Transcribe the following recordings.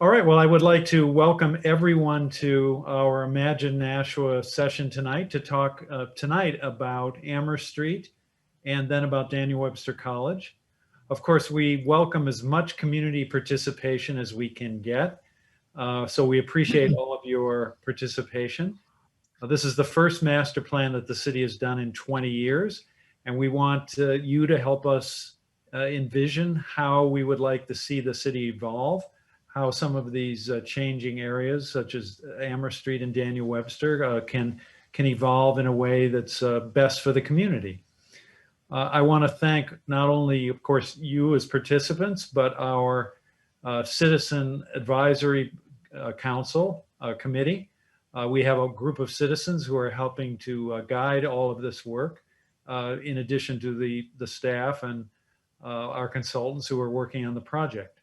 All right, well, I would like to welcome everyone to our Imagine Nashua session tonight to talk tonight about Amherst Street and then about Daniel Webster College. Of course, we welcome as much community participation as we can get. So we appreciate all of your participation. This is the first master plan that the city has done in 20 years, and we want you to help us envision how we would like to see the city evolve, how some of these changing areas, such as Amherst Street and Daniel Webster, can evolve in a way that's best for the community. I want to thank not only, of course, you as participants, but our Citizen Advisory Council Committee. We have a group of citizens who are helping to guide all of this work, in addition to the staff and our consultants who are working on the project.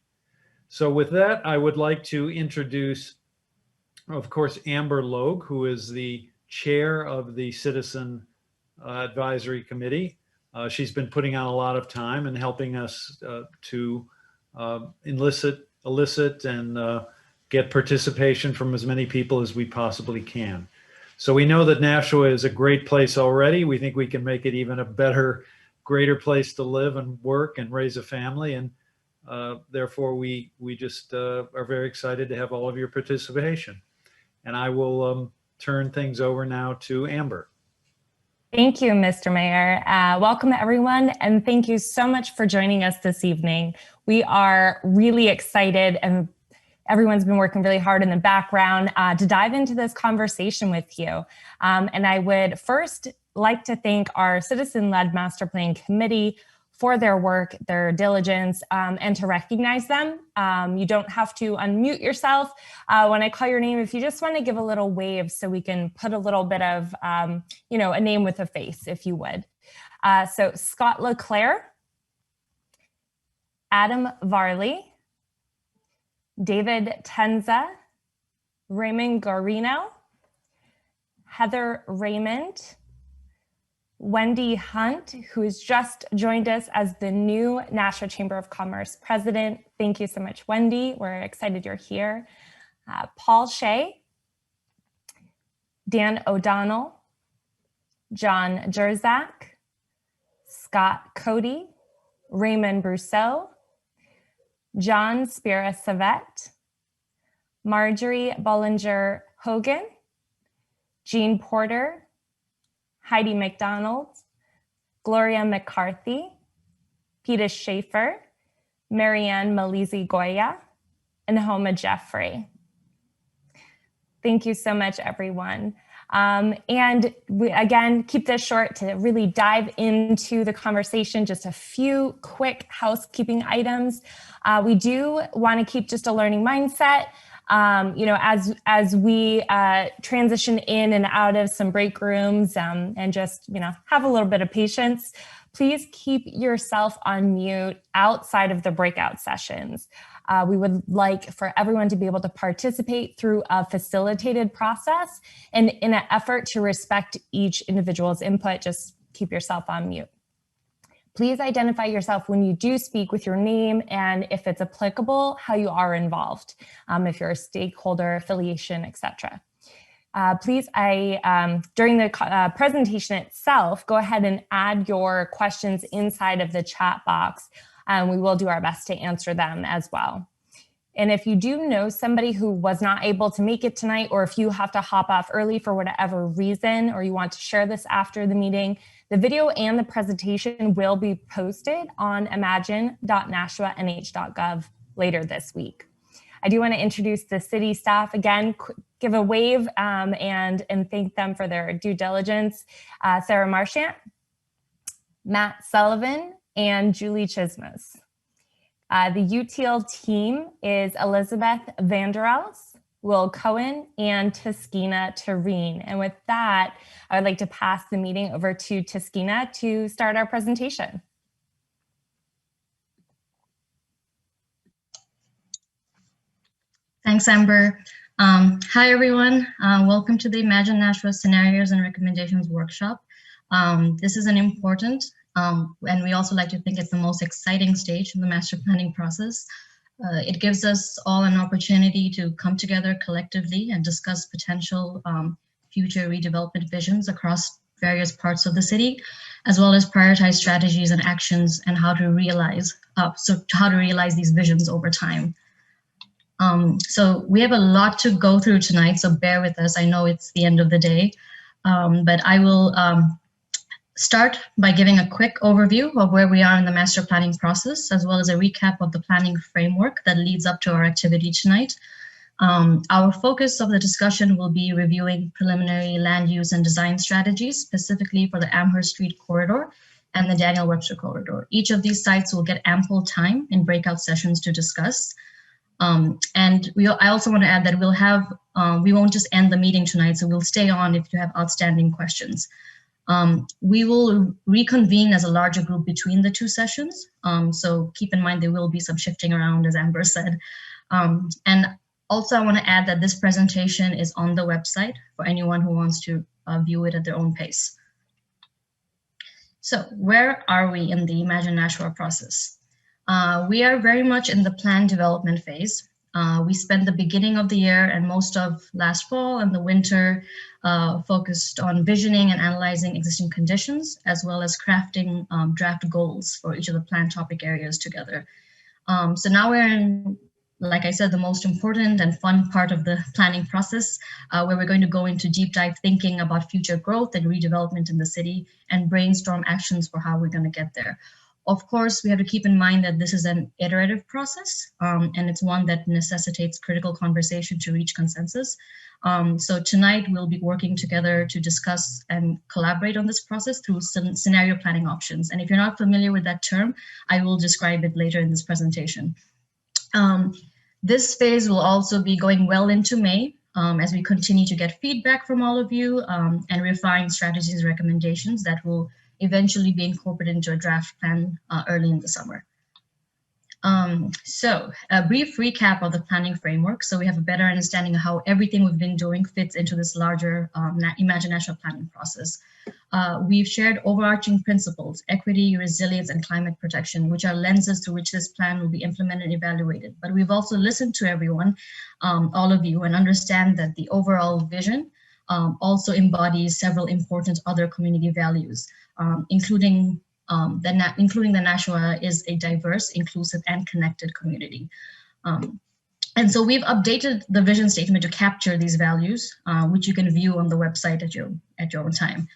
So with that, I would like to introduce, of course, Amber Logue, who is the chair of the Citizen Advisory Committee. She's been putting on a lot of time and helping us to elicit and get participation from as many people as we possibly can. So we know that Nashua is a great place already. We think we can make it even a better, greater place to live and work and raise a family. And therefore, we just are very excited to have all of your participation. And I will turn things over now to Amber. Thank you, Mr. Mayor. Welcome, everyone, and thank you so much for joining us this evening. We are really excited, and everyone's been working really hard in the background to dive into this conversation with you. And I would first like to thank our citizen-led master plan committee for their work, their diligence, and to recognize them. You don't have to unmute yourself when I call your name. If you just want to give a little wave so we can put a little bit of, a name with a face, if you would. So Scott LeClaire, Adam Varley, David Tenza, Raymond Garino, Heather Raymond, Wendy Hunt, who has just joined us as the new Nashua Chamber of Commerce president. Thank you so much, Wendy. We're excited you're here. Paul Shea, Dan O'Donnell, John Jerzak, Scott Cody, Raymond Brousseau, John Spira Savette, Marjorie Bollinger Hogan, Jean Porter, Heidi McDonald, Gloria McCarthy, Peter Schaefer, Marianne Malizi Goya, and Homa Jeffrey. Thank you so much, everyone. And we, again, keep this short to really dive into the conversation. Just a few quick housekeeping items. We do want to keep just a learning mindset. As we transition in and out of some break rooms and just, have a little bit of patience, please keep yourself on mute outside of the breakout sessions. We would like for everyone to be able to participate through a facilitated process, and in an effort to respect each individual's input, just keep yourself on mute. Please identify yourself when you do speak with your name and, if it's applicable, how you are involved, if you're a stakeholder, affiliation, etc. Please, during the presentation itself, go ahead and add your questions inside of the chat box, and we will do our best to answer them as well. And if you do know somebody who was not able to make it tonight, or if you have to hop off early for whatever reason, or you want to share this after the meeting, the video and the presentation will be posted on imagine.nashuanh.gov later this week. I do want to introduce the city staff again, give a wave and thank them for their due diligence. Sarah Marchant, Matt Sullivan, and Julie Chismas. The UTL team is Elizabeth Vanderels, Will Cohen, and Taskina Tareen. And with that, I would like to pass the meeting over to Taskina to start our presentation. Thanks, Amber. Hi, everyone. Welcome to the Imagine Nashua Scenarios and Recommendations Workshop. This is an important, and we also like to think it's the most exciting stage in the master planning process. It gives us all an opportunity to come together collectively and discuss potential future redevelopment visions across various parts of the city, as well as prioritize strategies and actions and how to realize these visions over time. So we have a lot to go through tonight, so bear with us. I know it's the end of the day, but I will start by giving a quick overview of where we are in the master planning process, as well as a recap of the planning framework that leads up to our activity tonight. Our focus of the discussion will be reviewing preliminary land use and design strategies, specifically for the Amherst Street corridor and the Daniel Webster corridor. Each of these sites will get ample time in breakout sessions to discuss. I also want to add that we won't just end the meeting tonight, so we'll stay on if you have outstanding questions. We will reconvene as a larger group between the two sessions. So keep in mind there will be some shifting around, as Amber said. And also I want to add that this presentation is on the website for anyone who wants to view it at their own pace. So where are we in the Imagine Nashua process? We are very much in the plan development phase. We spent the beginning of the year and most of last fall and the winter focused on visioning and analyzing existing conditions, as well as crafting draft goals for each of the plan topic areas together. So now we're in, like I said, the most important and fun part of the planning process, where we're going to go into deep dive thinking about future growth and redevelopment in the city and brainstorm actions for how we're going to get there. Of course, we have to keep in mind that this is an iterative process, and it's one that necessitates critical conversation to reach consensus. So tonight we'll be working together to discuss and collaborate on this process through some scenario planning options. And if you're not familiar with that term, I will describe it later in this presentation. This phase will also be going well into May, as we continue to get feedback from all of you and refine strategies and recommendations that will eventually be incorporated into a draft plan early in the summer. So a brief recap of the planning framework, so we have a better understanding of how everything we've been doing fits into this larger Imagine Nashua planning process. We've shared overarching principles: equity, resilience, and climate protection, which are lenses through which this plan will be implemented and evaluated. But we've also listened to everyone, all of you, and understand that the overall vision also embodies several important other community values, including the Nashua is a diverse, inclusive, and connected community. And so we've updated the vision statement to capture these values, which you can view on the website at your own time.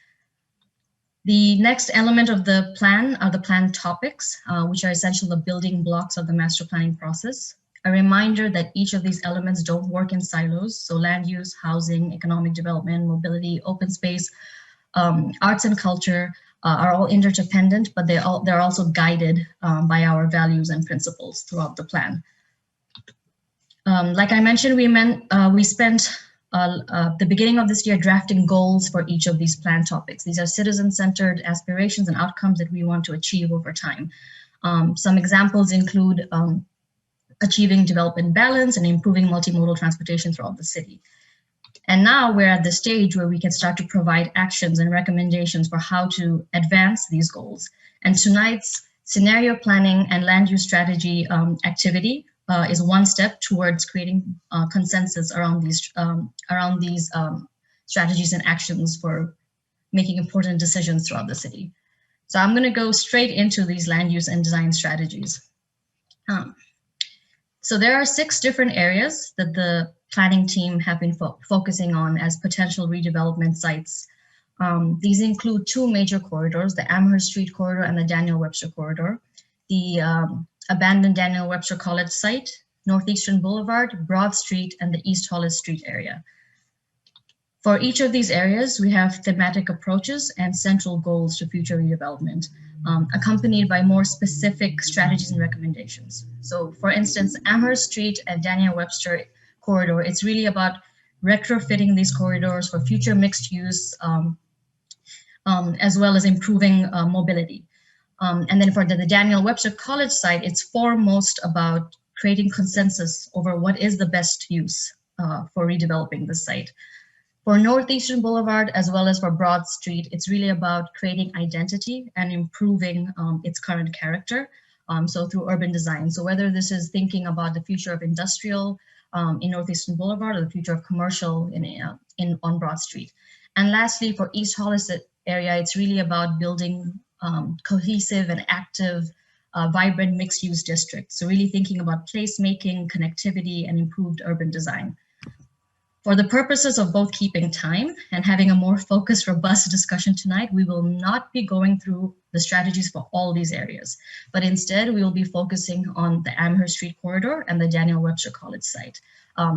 The next element of the plan are the plan topics, which are essentially the building blocks of the master planning process. A reminder that each of these elements don't work in silos. So land use, housing, economic development, mobility, open space, arts and culture are all interdependent, but they're also guided by our values and principles throughout the plan. Like I mentioned, we spent the beginning of this year drafting goals for each of these plan topics. These are citizen-centered aspirations and outcomes that we want to achieve over time. Some examples include achieving development balance and improving multimodal transportation throughout the city. And now we're at the stage where we can start to provide actions and recommendations for how to advance these goals. And tonight's scenario planning and land use strategy activity is one step towards creating consensus around these strategies and actions for making important decisions throughout the city. So I'm going to go straight into these land use and design strategies. So there are 6 different areas that the planning team have been focusing on as potential redevelopment sites. These include 2 major corridors, the Amherst Street corridor and the Daniel Webster corridor, the abandoned Daniel Webster College site, Northeastern Boulevard, Broad Street, and the East Hollis Street area. For each of these areas, we have thematic approaches and central goals to future redevelopment, accompanied by more specific strategies and recommendations. So for instance, Amherst Street and Daniel Webster corridor, it's really about retrofitting these corridors for future mixed use, as well as improving mobility. And then for the Daniel Webster College site, it's foremost about creating consensus over what is the best use for redeveloping the site. For Northeastern Boulevard, as well as for Broad Street, it's really about creating identity and improving its current character, so through urban design. So whether this is thinking about the future of industrial in Northeastern Boulevard or the future of commercial on Broad Street. And lastly, for East Hollis area, it's really about building cohesive and active, vibrant mixed-use districts. So really thinking about placemaking, connectivity, and improved urban design. For the purposes of both keeping time and having a more focused, robust discussion tonight, we will not be going through the strategies for all these areas, but instead we will be focusing on the Amherst Street corridor and the Daniel Webster College site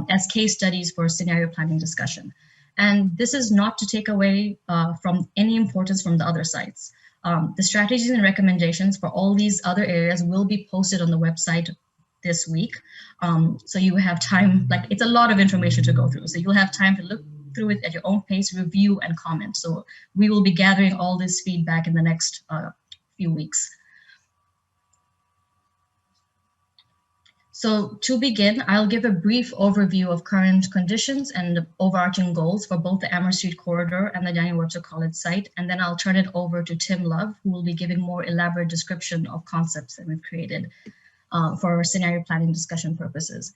as case studies for scenario planning discussion. And this is not to take away from any importance from the other sites. The strategies and recommendations for all these other areas will be posted on the website this week. So you have time, like it's a lot of information to go through. So you'll have time to look through it at your own pace, review and comment. So we will be gathering all this feedback in the next few weeks. So to begin, I'll give a brief overview of current conditions and overarching goals for both the Amherst Street corridor and the Daniel Webster College site. And then I'll turn it over to Tim Love, who will be giving more elaborate description of concepts that we've created for scenario planning discussion purposes.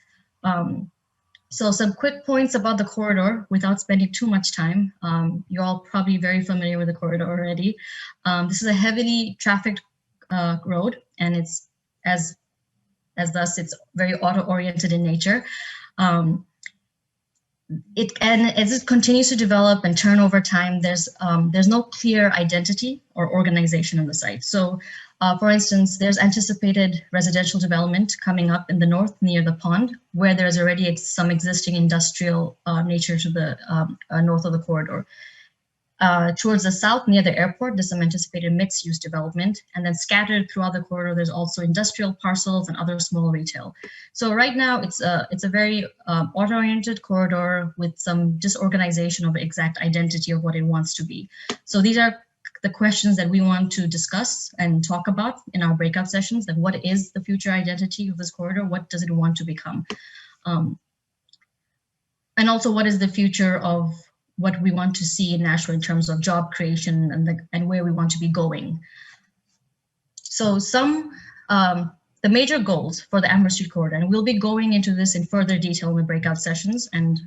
So some quick points about the corridor without spending too much time. You're all probably very familiar with the corridor already. This is a heavily trafficked road, and it's as thus it's very auto-oriented in nature. And as it continues to develop and turn over time, there's no clear identity or organization of the site. So for instance, there's anticipated residential development coming up in the north near the pond, where there's already some existing industrial nature to the north of the corridor. Towards the south near the airport, there's some anticipated mixed-use development, and then scattered throughout the corridor, there's also industrial parcels and other small retail. So right now it's a very auto-oriented corridor with some disorganization of exact identity of what it wants to be. So these are the questions that we want to discuss and talk about in our breakout sessions. That what is the future identity of this corridor? What does it want to become? And also, what is the future of what we want to see in Nashua in terms of job creation and where we want to be going. So the major goals for the Amherst Street corridor, and we'll be going into this in further detail in the breakout sessions, and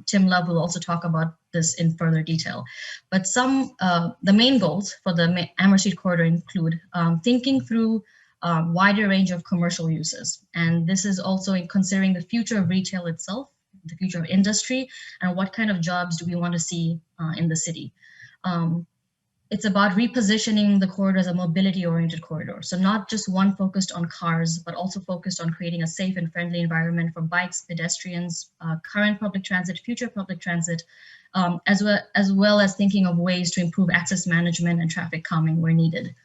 Tim Love will also talk about this in further detail. But the main goals for the Amherst Street corridor include thinking through a wider range of commercial uses. And this is also in considering the future of retail itself, the future of industry, and what kind of jobs do we want to see in the city. It's about repositioning the corridor as a mobility-oriented corridor. So not just one focused on cars, but also focused on creating a safe and friendly environment for bikes, pedestrians, current public transit, future public transit, as well as thinking of ways to improve access management and traffic calming where needed.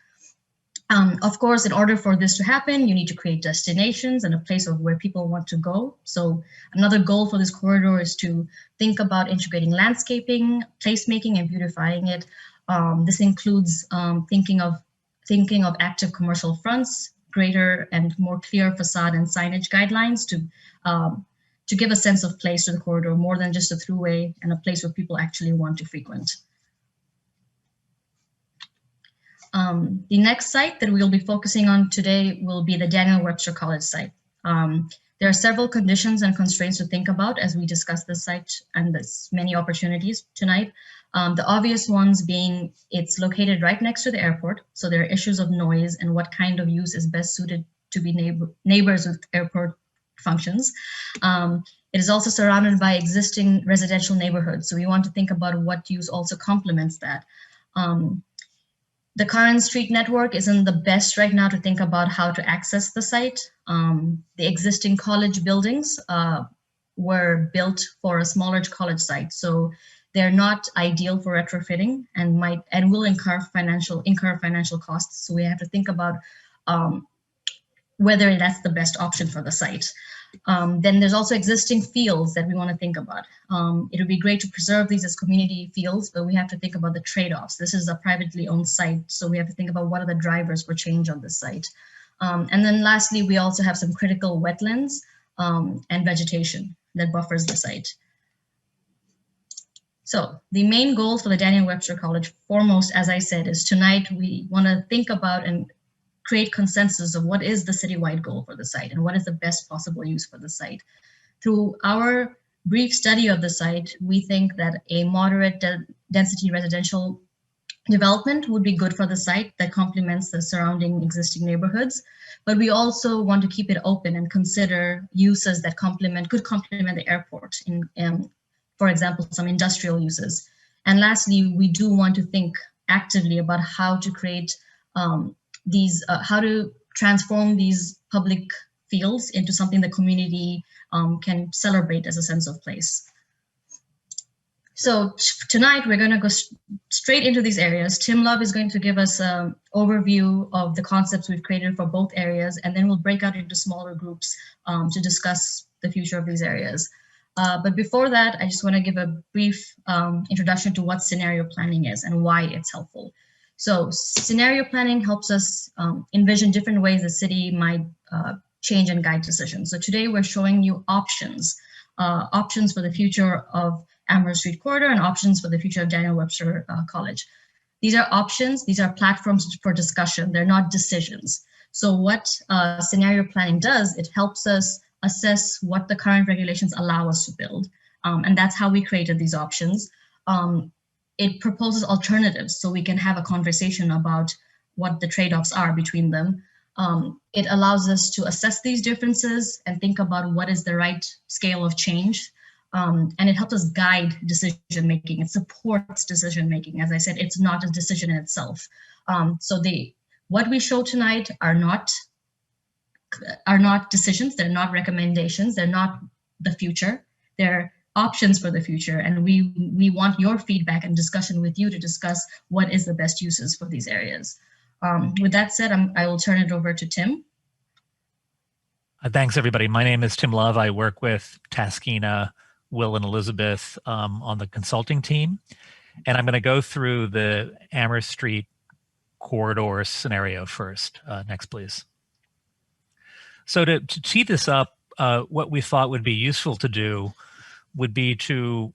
Of course, in order for this to happen, you need to create destinations and a place of where people want to go. So another goal for this corridor is to think about integrating landscaping, placemaking, and beautifying it. This includes thinking of active commercial fronts, greater and more clear facade and signage guidelines to give a sense of place to the corridor, more than just a throughway and a place where people actually want to frequent. The next site that we'll be focusing on today will be the Daniel Webster College site. There are several conditions and constraints to think about as we discuss this site, and there's many opportunities tonight. The obvious ones being it's located right next to the airport, so there are issues of noise and what kind of use is best suited to be neighbors with airport functions. It is also surrounded by existing residential neighborhoods, so we want to think about what use also complements that. The current street network isn't the best right now to think about how to access the site. The existing college buildings were built for a smaller college site, so they're not ideal for retrofitting and will incur financial costs. So we have to think about whether that's the best option for the site. Then there's also existing fields that we want to think about. It would be great to preserve these as community fields, but we have to think about the trade-offs. This is a privately owned site, so we have to think about what are the drivers for change on this site. And then lastly, we also have some critical wetlands and vegetation that buffers the site. So the main goal for the Daniel Webster College, foremost, as I said, is tonight we want to think about and create consensus of what is the citywide goal for the site and what is the best possible use for the site. Through our brief study of the site, we think that a moderate density residential development would be good for the site that complements the surrounding existing neighborhoods. But we also want to keep it open and consider uses that could complement the airport, for example, some industrial uses. And lastly, we do want to think actively about how to create how to transform these public fields into something the community can celebrate as a sense of place. So tonight we're going to go straight into these areas. Tim Love is going to give us an overview of the concepts we've created for both areas, and then we'll break out into smaller groups to discuss the future of these areas. But before that, I just want to give a brief introduction to what scenario planning is and why it's helpful. So scenario planning helps us envision different ways the city might change and guide decisions. So today we're showing you options for the future of Amherst Street Corridor and options for the future of Daniel Webster College. These are options, these are platforms for discussion, they're not decisions. So what scenario planning does, it helps us assess what the current regulations allow us to build. And that's how we created these options. It proposes alternatives so we can have a conversation about what the trade-offs are between them. It allows us to assess these differences and think about what is the right scale of change. And it helps us guide decision-making. It supports decision-making. As I said, it's not a decision in itself. So what we show tonight are not decisions, they're not recommendations, they're not the future, they're options for the future. And we want your feedback and discussion with you to discuss what is the best uses for these areas. With that said, I will turn it over to Tim. Thanks, everybody. My name is Tim Love. I work with Taskina, Will, and Elizabeth on the consulting team. And I'm going to go through the Amherst Street corridor scenario first. Next, please. So to tee this up, what we thought would be useful to do would be to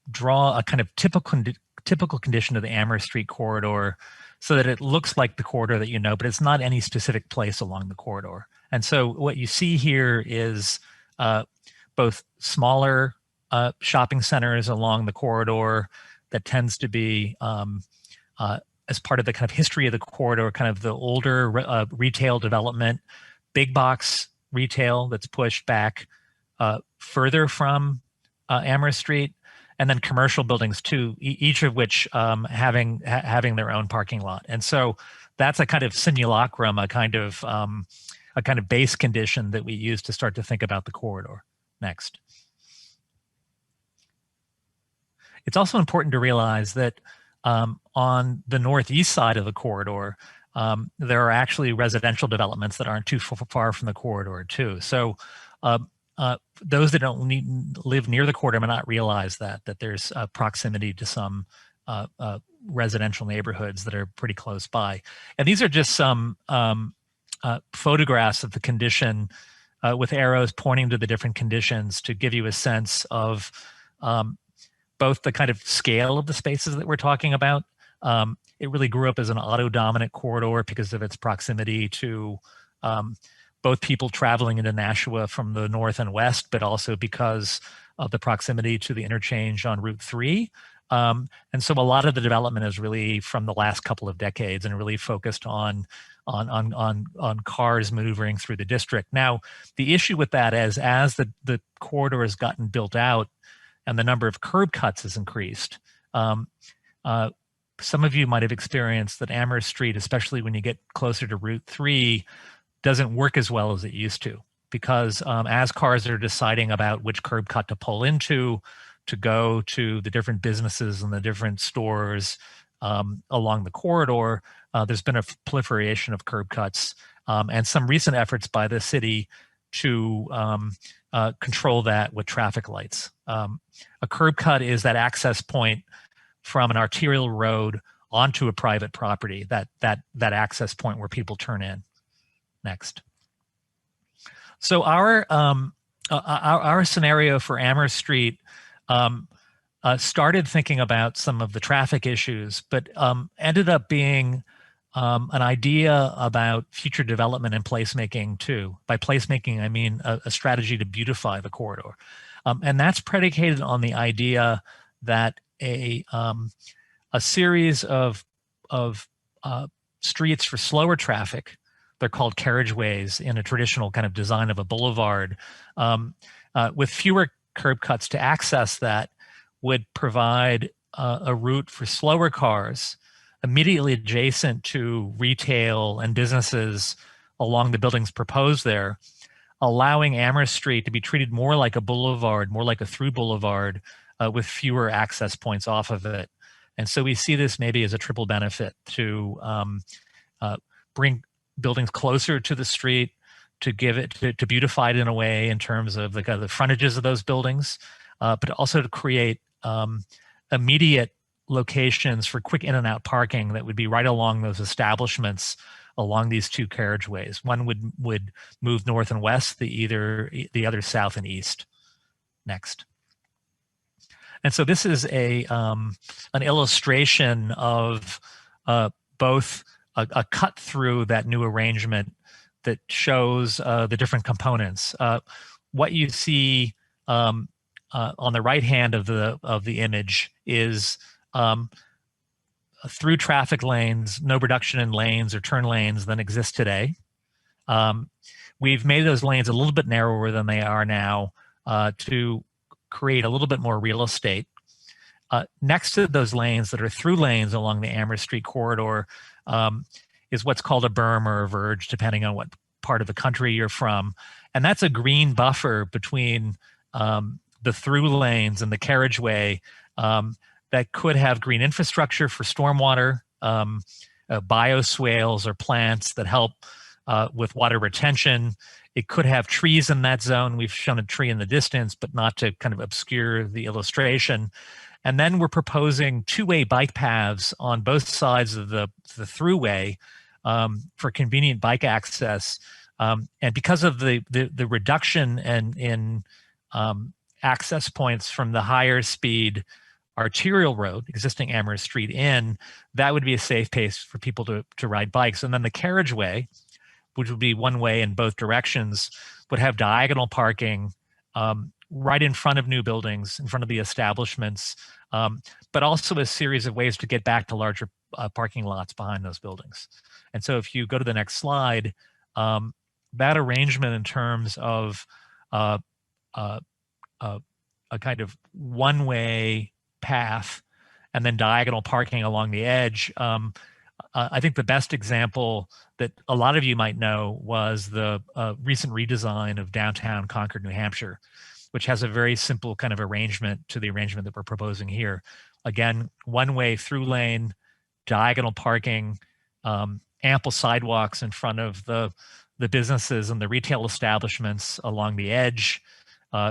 draw a kind of typical condition of the Amherst Street corridor so that it looks like the corridor that you know, but it's not any specific place along the corridor. And so what you see here is both smaller shopping centers along the corridor that tends to be, as part of the kind of history of the corridor, kind of the older retail development, big box retail that's pushed back further from Amherst Street, and then commercial buildings too, each of which having their own parking lot. And so that's a kind of simulacrum, a kind of base condition that we use to start to think about the corridor. Next. It's also important to realize that on the northeast side of the corridor, there are actually residential developments that aren't too far from the corridor too. So those that don't live near the corridor may not realize that there's proximity to some residential neighborhoods that are pretty close by. And these are just some photographs of the condition with arrows pointing to the different conditions to give you a sense of both the kind of scale of the spaces that we're talking about. It really grew up as an auto-dominant corridor because of its proximity to both people traveling into Nashua from the north and west, but also because of the proximity to the interchange on Route 3. And so a lot of the development is really from the last couple of decades and really focused on cars maneuvering through the district. Now, the issue with that is as the corridor has gotten built out and the number of curb cuts has increased, some of you might have experienced that Amherst Street, especially when you get closer to Route 3, doesn't work as well as it used to, because as cars are deciding about which curb cut to pull into, to go to the different businesses and the different stores along the corridor, there's been a proliferation of curb cuts and some recent efforts by the city to control that with traffic lights. A curb cut is that access point from an arterial road onto a private property, that access point where people turn in. Next. So our scenario for Amherst Street started thinking about some of the traffic issues, but ended up being an idea about future development and placemaking too. By placemaking, I mean a strategy to beautify the corridor. And that's predicated on the idea that a series of streets for slower traffic, they're called carriageways in a traditional kind of design of a boulevard, with fewer curb cuts to access that, would provide a route for slower cars immediately adjacent to retail and businesses along the buildings proposed there, allowing Amherst Street to be treated more like a boulevard, more like a through boulevard, with fewer access points off of it. And so we see this maybe as a triple benefit to bring buildings closer to the street, to give it, to beautify it in a way in terms of the kind of the frontages of those buildings, but also to create immediate locations for quick in and out parking that would be right along those establishments along these two carriageways. One would move north and west, the other south and east. Next. And so this is an illustration of both a cut through that new arrangement that shows the different components. What you see on the right hand of the image is through traffic lanes, no reduction in lanes or turn lanes than exist today. We've made those lanes a little bit narrower than they are now to create a little bit more real estate. Next to those lanes that are through lanes along the Amherst Street corridor is what's called a berm or a verge, depending on what part of the country you're from. And that's a green buffer between the through lanes and the carriageway that could have green infrastructure for stormwater, bioswales or plants that help with water retention. It could have trees in that zone. We've shown a tree in the distance, but not to kind of obscure the illustration. And then we're proposing two-way bike paths on both sides of the throughway for convenient bike access. And because of the reduction in access points from the higher speed arterial road, existing Amherst Street in, that would be a safe place for people to ride bikes. And then the carriageway, which would be one way in both directions, would have diagonal parking right in front of new buildings, in front of the establishments, but also a series of ways to get back to larger parking lots behind those buildings. And so if you go to the next slide, that arrangement in terms of a kind of one-way path and then diagonal parking along the edge, I think the best example that a lot of you might know was the recent redesign of downtown Concord, New Hampshire, which has a very simple kind of arrangement to the arrangement that we're proposing here. Again, one-way through lane, diagonal parking, ample sidewalks in front of the businesses and the retail establishments along the edge,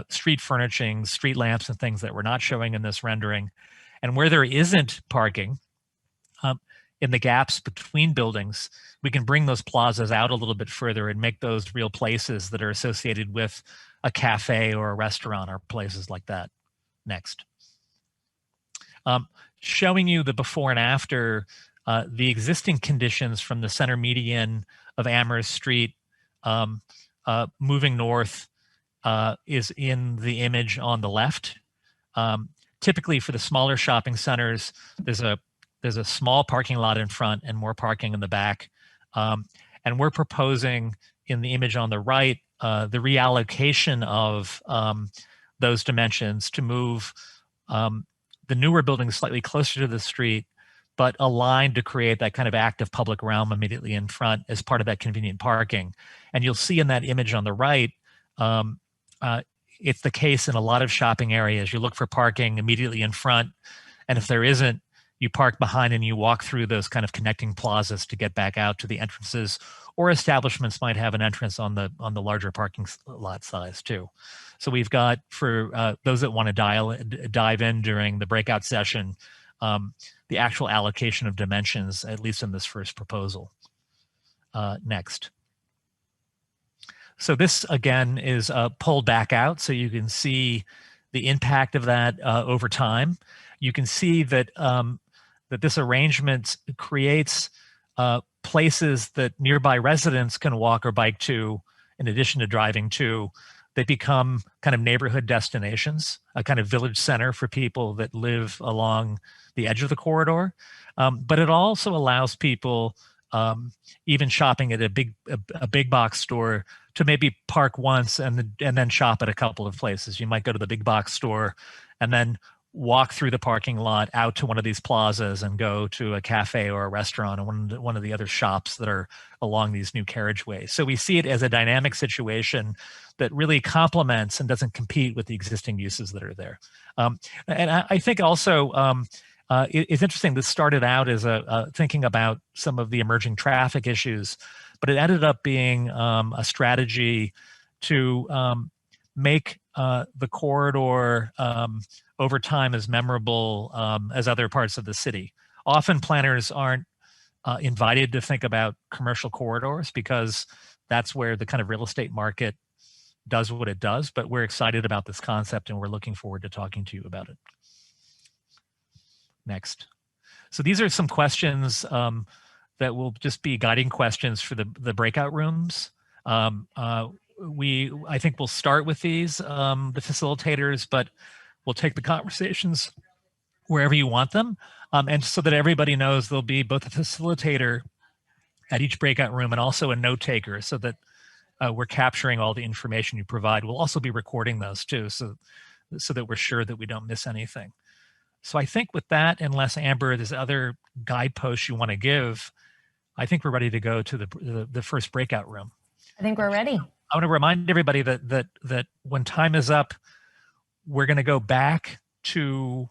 street furnishings, street lamps and things that we're not showing in this rendering. And where there isn't parking, in the gaps between buildings, we can bring those plazas out a little bit further and make those real places that are associated with a cafe or a restaurant or places like that. Next. Showing you the before and after, the existing conditions from the center median of Amherst Street moving north is in the image on the left. Typically for the smaller shopping centers, there's a small parking lot in front and more parking in the back. And we're proposing in the image on the right, the reallocation of those dimensions to move the newer buildings slightly closer to the street, but aligned to create that kind of active public realm immediately in front as part of that convenient parking. And you'll see in that image on the right, it's the case in a lot of shopping areas. You look for parking immediately in front, and if there isn't, you park behind and you walk through those kind of connecting plazas to get back out to the entrances, or establishments might have an entrance on the larger parking lot size too. So we've got, for those that want to dive in during the breakout session, the actual allocation of dimensions, at least in this first proposal. Next. So this again is pulled back out so you can see the impact of that over time. You can see that that this arrangement creates places that nearby residents can walk or bike to, in addition to driving to. They become kind of neighborhood destinations, a kind of village center for people that live along the edge of the corridor. But it also allows people, even shopping at a big box store, to maybe park once and then shop at a couple of places. You might go to the big box store and then walk through the parking lot out to one of these plazas and go to a cafe or a restaurant or one of the other shops that are along these new carriageways. So we see it as a dynamic situation that really complements and doesn't compete with the existing uses that are there. And I think also it's interesting. This started out as thinking about some of the emerging traffic issues, but it ended up being a strategy to make the corridor over time as memorable as other parts of the city. Often planners aren't invited to think about commercial corridors because that's where the kind of real estate market does what it does, but we're excited about this concept and we're looking forward to talking to you about it. Next. So these are some questions that will just be guiding questions for the breakout rooms. I think we'll start with these, the facilitators, but we'll take the conversations wherever you want them. And so that everybody knows there'll be both a facilitator at each breakout room and also a note taker so that we're capturing all the information you provide. We'll also be recording those too, so that we're sure that we don't miss anything. So I think with that, unless Amber, there's other guideposts you want to give, I think we're ready to go to the first breakout room. I think we're ready. I want to remind everybody that when time is up, we're going to go back to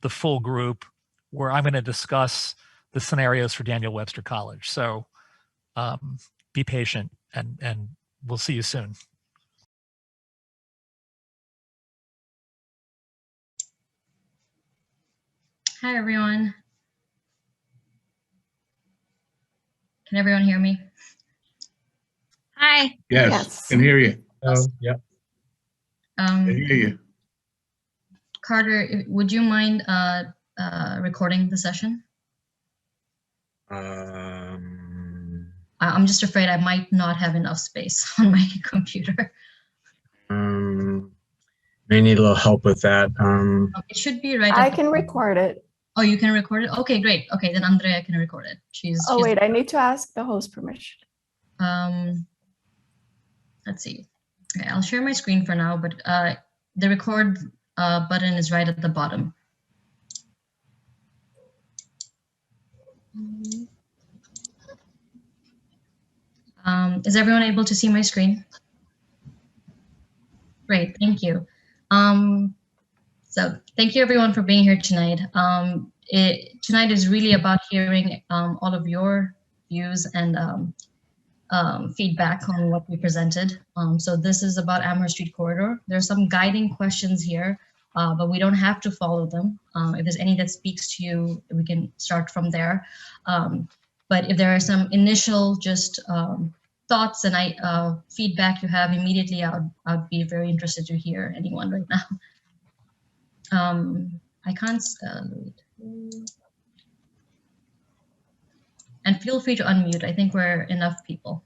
the full group where I'm going to discuss the scenarios for Daniel Webster College. So be patient and we'll see you soon. Hi, everyone. Can everyone hear me? Hi. Yes, can hear you. Yeah. Can hear you. Carter, would you mind recording the session? I'm just afraid I might not have enough space on my computer. May need a little help with that. It should be right. I can record it. Oh, you can record it? Okay, great. Okay, then Andrea can record it. Oh, wait, I need to ask the host permission. Let's see. Okay, I'll share my screen for now, but the record button is right at the bottom. Is everyone able to see my screen? Great, thank you. So thank you everyone for being here tonight. Tonight is really about hearing all of your views and feedback on what we presented. So this is about Amherst Street Corridor. There's some guiding questions here, but we don't have to follow them. If there's any that speaks to you, we can start from there. But if there are some initial just thoughts and feedback you have immediately, I'd be very interested to hear anyone right now. I can't spell it. And feel free to unmute. I think we're enough people.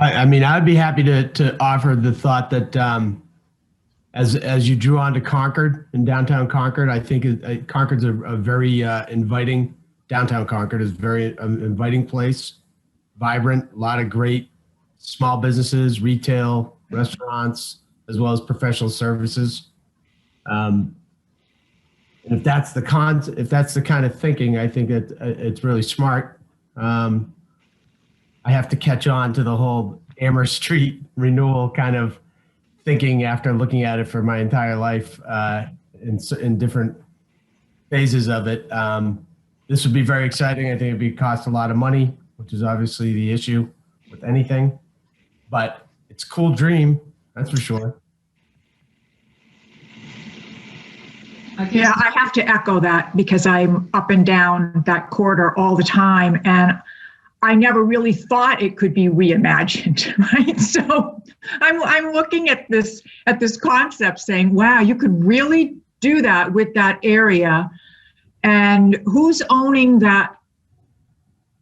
I mean, I'd be happy to offer the thought that as you drew on to Concord in downtown Concord, I think Concord's a very inviting, downtown Concord is a very inviting place, vibrant, a lot of great small businesses, retail, restaurants, as well as professional services. And if that's the kind of thinking, I think that it's really smart. I have to catch on to the whole Amherst Street renewal kind of thinking after looking at it for my entire life in different phases of it. This would be very exciting. I think it'd cost a lot of money, which is obviously the issue with anything, but it's a cool dream, that's for sure. Yeah, I have to echo that because I'm up and down that corridor all the time. And I never really thought it could be reimagined, right? So I'm looking at this concept saying, wow, you could really do that with that area. And who's owning that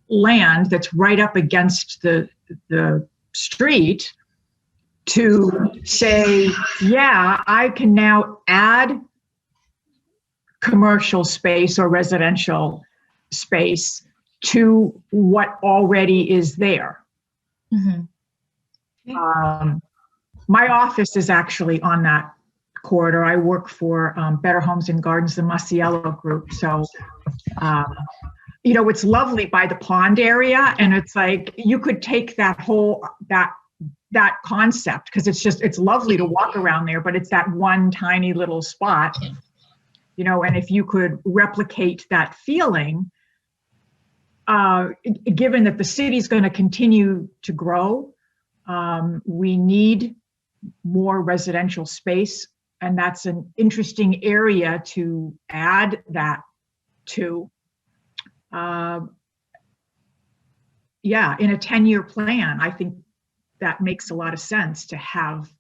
land that's right up against the street to say, yeah, I can now add commercial space or residential space to what already is there. Mm-hmm. My office is actually on that corridor. I work for Better Homes and Gardens, the Masiello group. So, you know, it's lovely by the pond area, and it's like you could take that whole that concept, because it's lovely to walk around there, but it's that one tiny little spot, you know, and if you could replicate that feeling, given that the city's going to continue to grow, we need more residential space, and that's an interesting area to add that to. Yeah, in a 10-year plan, I think that makes a lot of sense to have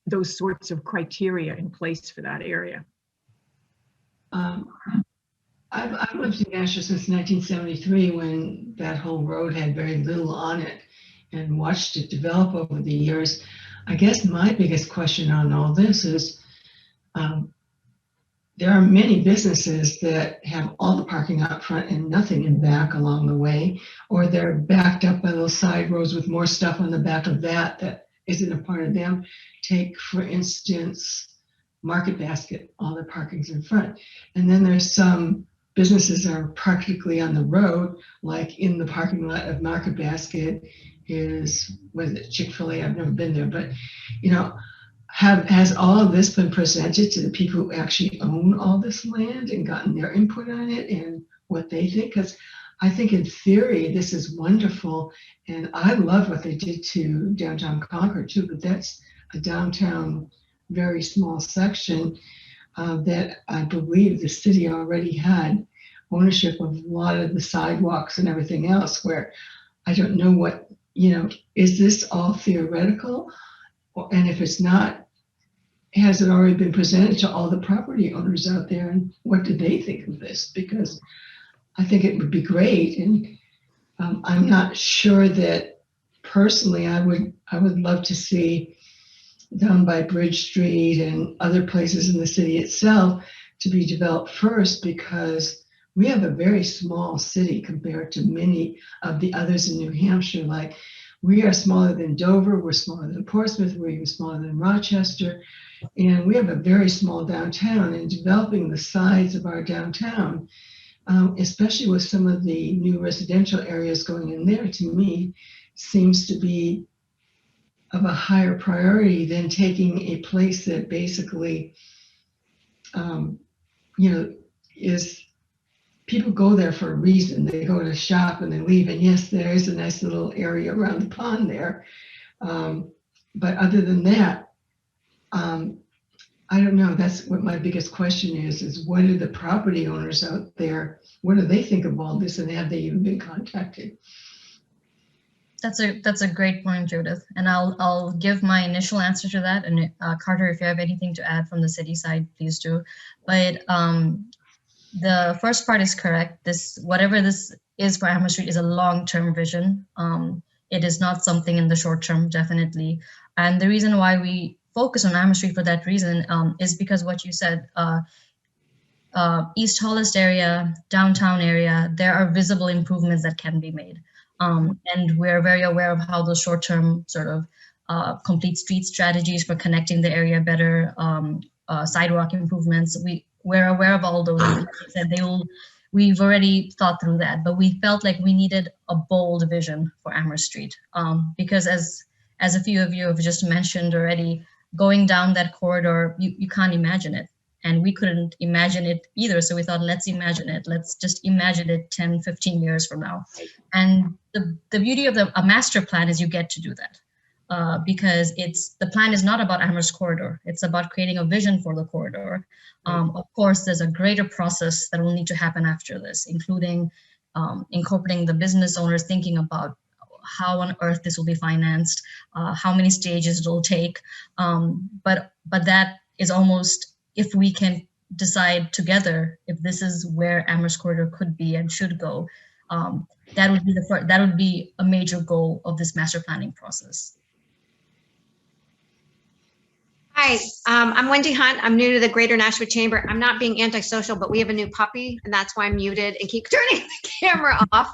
those sorts of criteria in place for that area. I've lived in Nashua since 1973, when that whole road had very little on it, and watched it develop over the years. I guess my biggest question on all this is, there are many businesses that have all the parking out front and nothing in back along the way, or they're backed up by those side roads with more stuff on the back of that isn't a part of them. Take, for instance, Market Basket, all their parking's in front. And then there's some businesses that are practically on the road, like in the parking lot of Market Basket is, what is it, Chick-fil-A? I've never been there, but, you know, has all of this been presented to the people who actually own all this land and gotten their input on it and what they think? Because I think in theory, this is wonderful. And I love what they did to downtown Concord too, but that's a downtown, very small section that I believe the city already had ownership of a lot of the sidewalks and everything else, where I don't know what, you know, is this all theoretical? And if it's not, has it already been presented to all the property owners out there, and what do they think of this? Because I think it would be great, and I'm not sure that personally I would love to see down by Bridge Street and other places in the city itself to be developed first, because we have a very small city compared to many of the others in New Hampshire. Like, we are smaller than Dover, we're smaller than Portsmouth, we're even smaller than Rochester, and we have a very small downtown. And developing the size of our downtown, especially with some of the new residential areas going in there, to me, seems to be of a higher priority than taking a place that basically, you know, is, people go there for a reason. They go to shop and they leave. And yes, there is a nice little area around the pond there. But other than that, I don't know. That's what my biggest question is what do the property owners out there, what do they think of all this, and have they even been contacted? That's a great point, Judith. And I'll give my initial answer to that. And Carter, if you have anything to add from the city side, please do. But the first part is correct. Whatever this is for Amherst Street is a long-term vision. It is not something in the short term, definitely. And the reason why we focus on Amherst Street for that reason is because what you said, East Hollis area, downtown area, there are visible improvements that can be made. And we're very aware of how those short-term sort of complete street strategies for connecting the area better, sidewalk improvements, we're aware of all those. And we've already thought through that, but we felt like we needed a bold vision for Amherst Street, because as a few of you have just mentioned already, going down that corridor, you can't imagine it. And we couldn't imagine it either. So we thought, let's imagine it. Let's just imagine it 10, 15 years from now. And the beauty of a master plan is you get to do that. Because the plan is not about Amherst corridor. It's about creating a vision for the corridor. Of course, there's a greater process that will need to happen after this, including incorporating the business owners, thinking about how on earth this will be financed, how many stages it will take. But that is almost, if we can decide together if this is where Amherst Corridor could be and should go, that would be a major goal of this master planning process. Hi, I'm Wendy Hunt. I'm new to the Greater Nashua Chamber. I'm not being antisocial, but we have a new puppy, and that's why I'm muted and keep turning the camera off.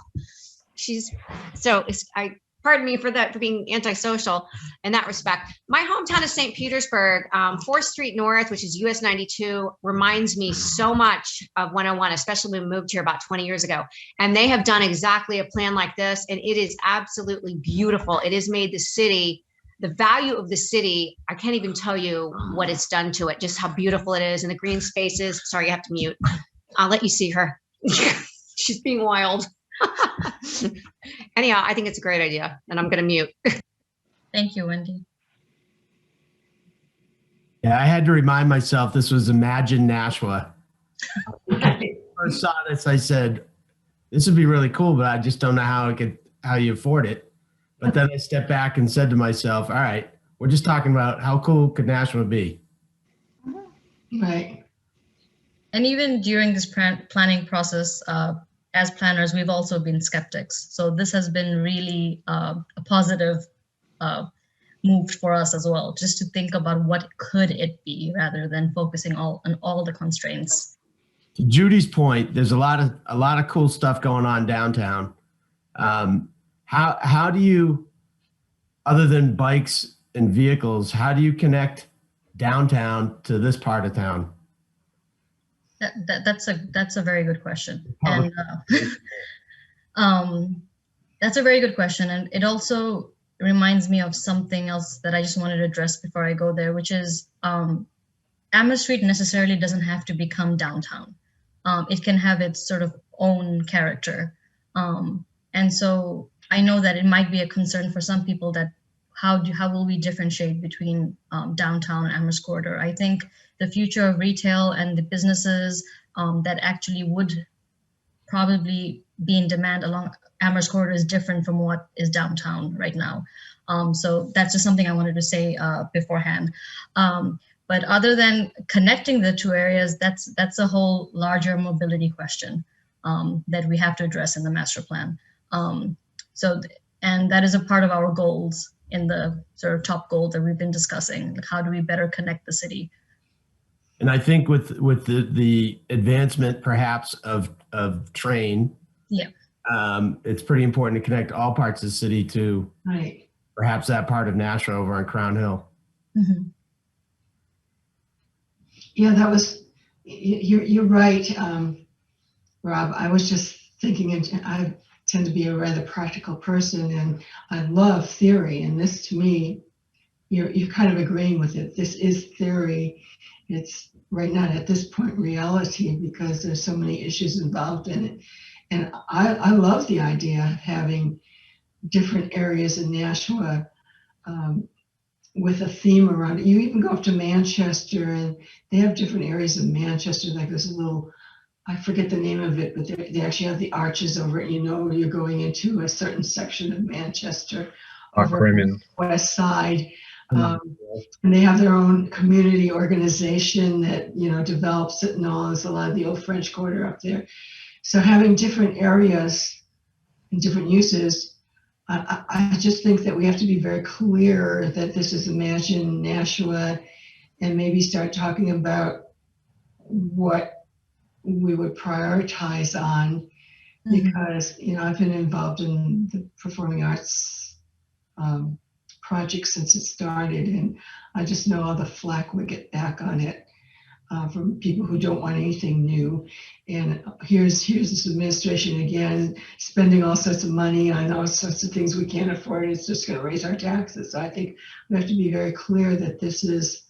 Pardon me for that, for being antisocial in that respect. My hometown is St. Petersburg. 4th Street North, which is US 92, reminds me so much of 101, especially when we moved here about 20 years ago. And they have done exactly a plan like this, and it is absolutely beautiful. It has made the city, the value of the city, I can't even tell you what it's done to it, just how beautiful it is, and the green spaces. Sorry, you have to mute. I'll let you see her. She's being wild. Anyhow, I think it's a great idea, and I'm going to mute. Thank you, Wendy. Yeah, I had to remind myself this was Imagine Nashua. When I first saw this, I said, this would be really cool, but I just don't know how you afford it. But then I stepped back and said to myself, all right, we're just talking about how cool could Nashua be? Right. And even during this planning process, as planners, we've also been skeptics. So this has been really a positive move for us as well, just to think about what could it be rather than focusing on all the constraints. To Judy's point, there's a lot of cool stuff going on downtown. How do you, other than bikes and vehicles, how do you connect downtown to this part of town? That's a very good question, and that's a very good question, and it also reminds me of something else that I just wanted to address before I go there, which is Amherst Street necessarily doesn't have to become downtown. It can have its sort of own character, and so I know that it might be a concern for some people that how will we differentiate between downtown and Amherst Corridor? I think the future of retail and the businesses that actually would probably be in demand along Amherst Corridor is different from what is downtown right now. So that's just something I wanted to say beforehand. But other than connecting the two areas, that's a whole larger mobility question that we have to address in the master plan. And that is a part of our goals in the sort of top goal that we've been discussing. Like, how do we better connect the city? And I think with the advancement perhaps of train, yeah, it's pretty important to connect all parts of the city to Right. perhaps that part of Nashua over on Crown Hill. Mm-hmm. Yeah, you're right, Rob. I was just thinking, I tend to be a rather practical person, and I love theory. And this, to me, you're kind of agreeing with it. This is theory. It's right now at this point reality, because there's so many issues involved in it. And I love the idea of having different areas in Nashua with a theme around it. You even go up to Manchester, and they have different areas of Manchester, like this little, I forget the name of it, but they actually have the arches over it. You know, you're going into a certain section of Manchester over on the west side. And they have their own community organization that, develops it and all. There's a lot of the old French Quarter up there. So having different areas and different uses, I just think that we have to be very clear that this is Imagine Nashua, and maybe start talking about what we would prioritize on, because I've been involved in the performing arts project since it started, and I just know all the flack we get back on it from people who don't want anything new. And here's this administration again spending all sorts of money on all sorts of things we can't afford. It's just going to raise our taxes. So I think we have to be very clear that this is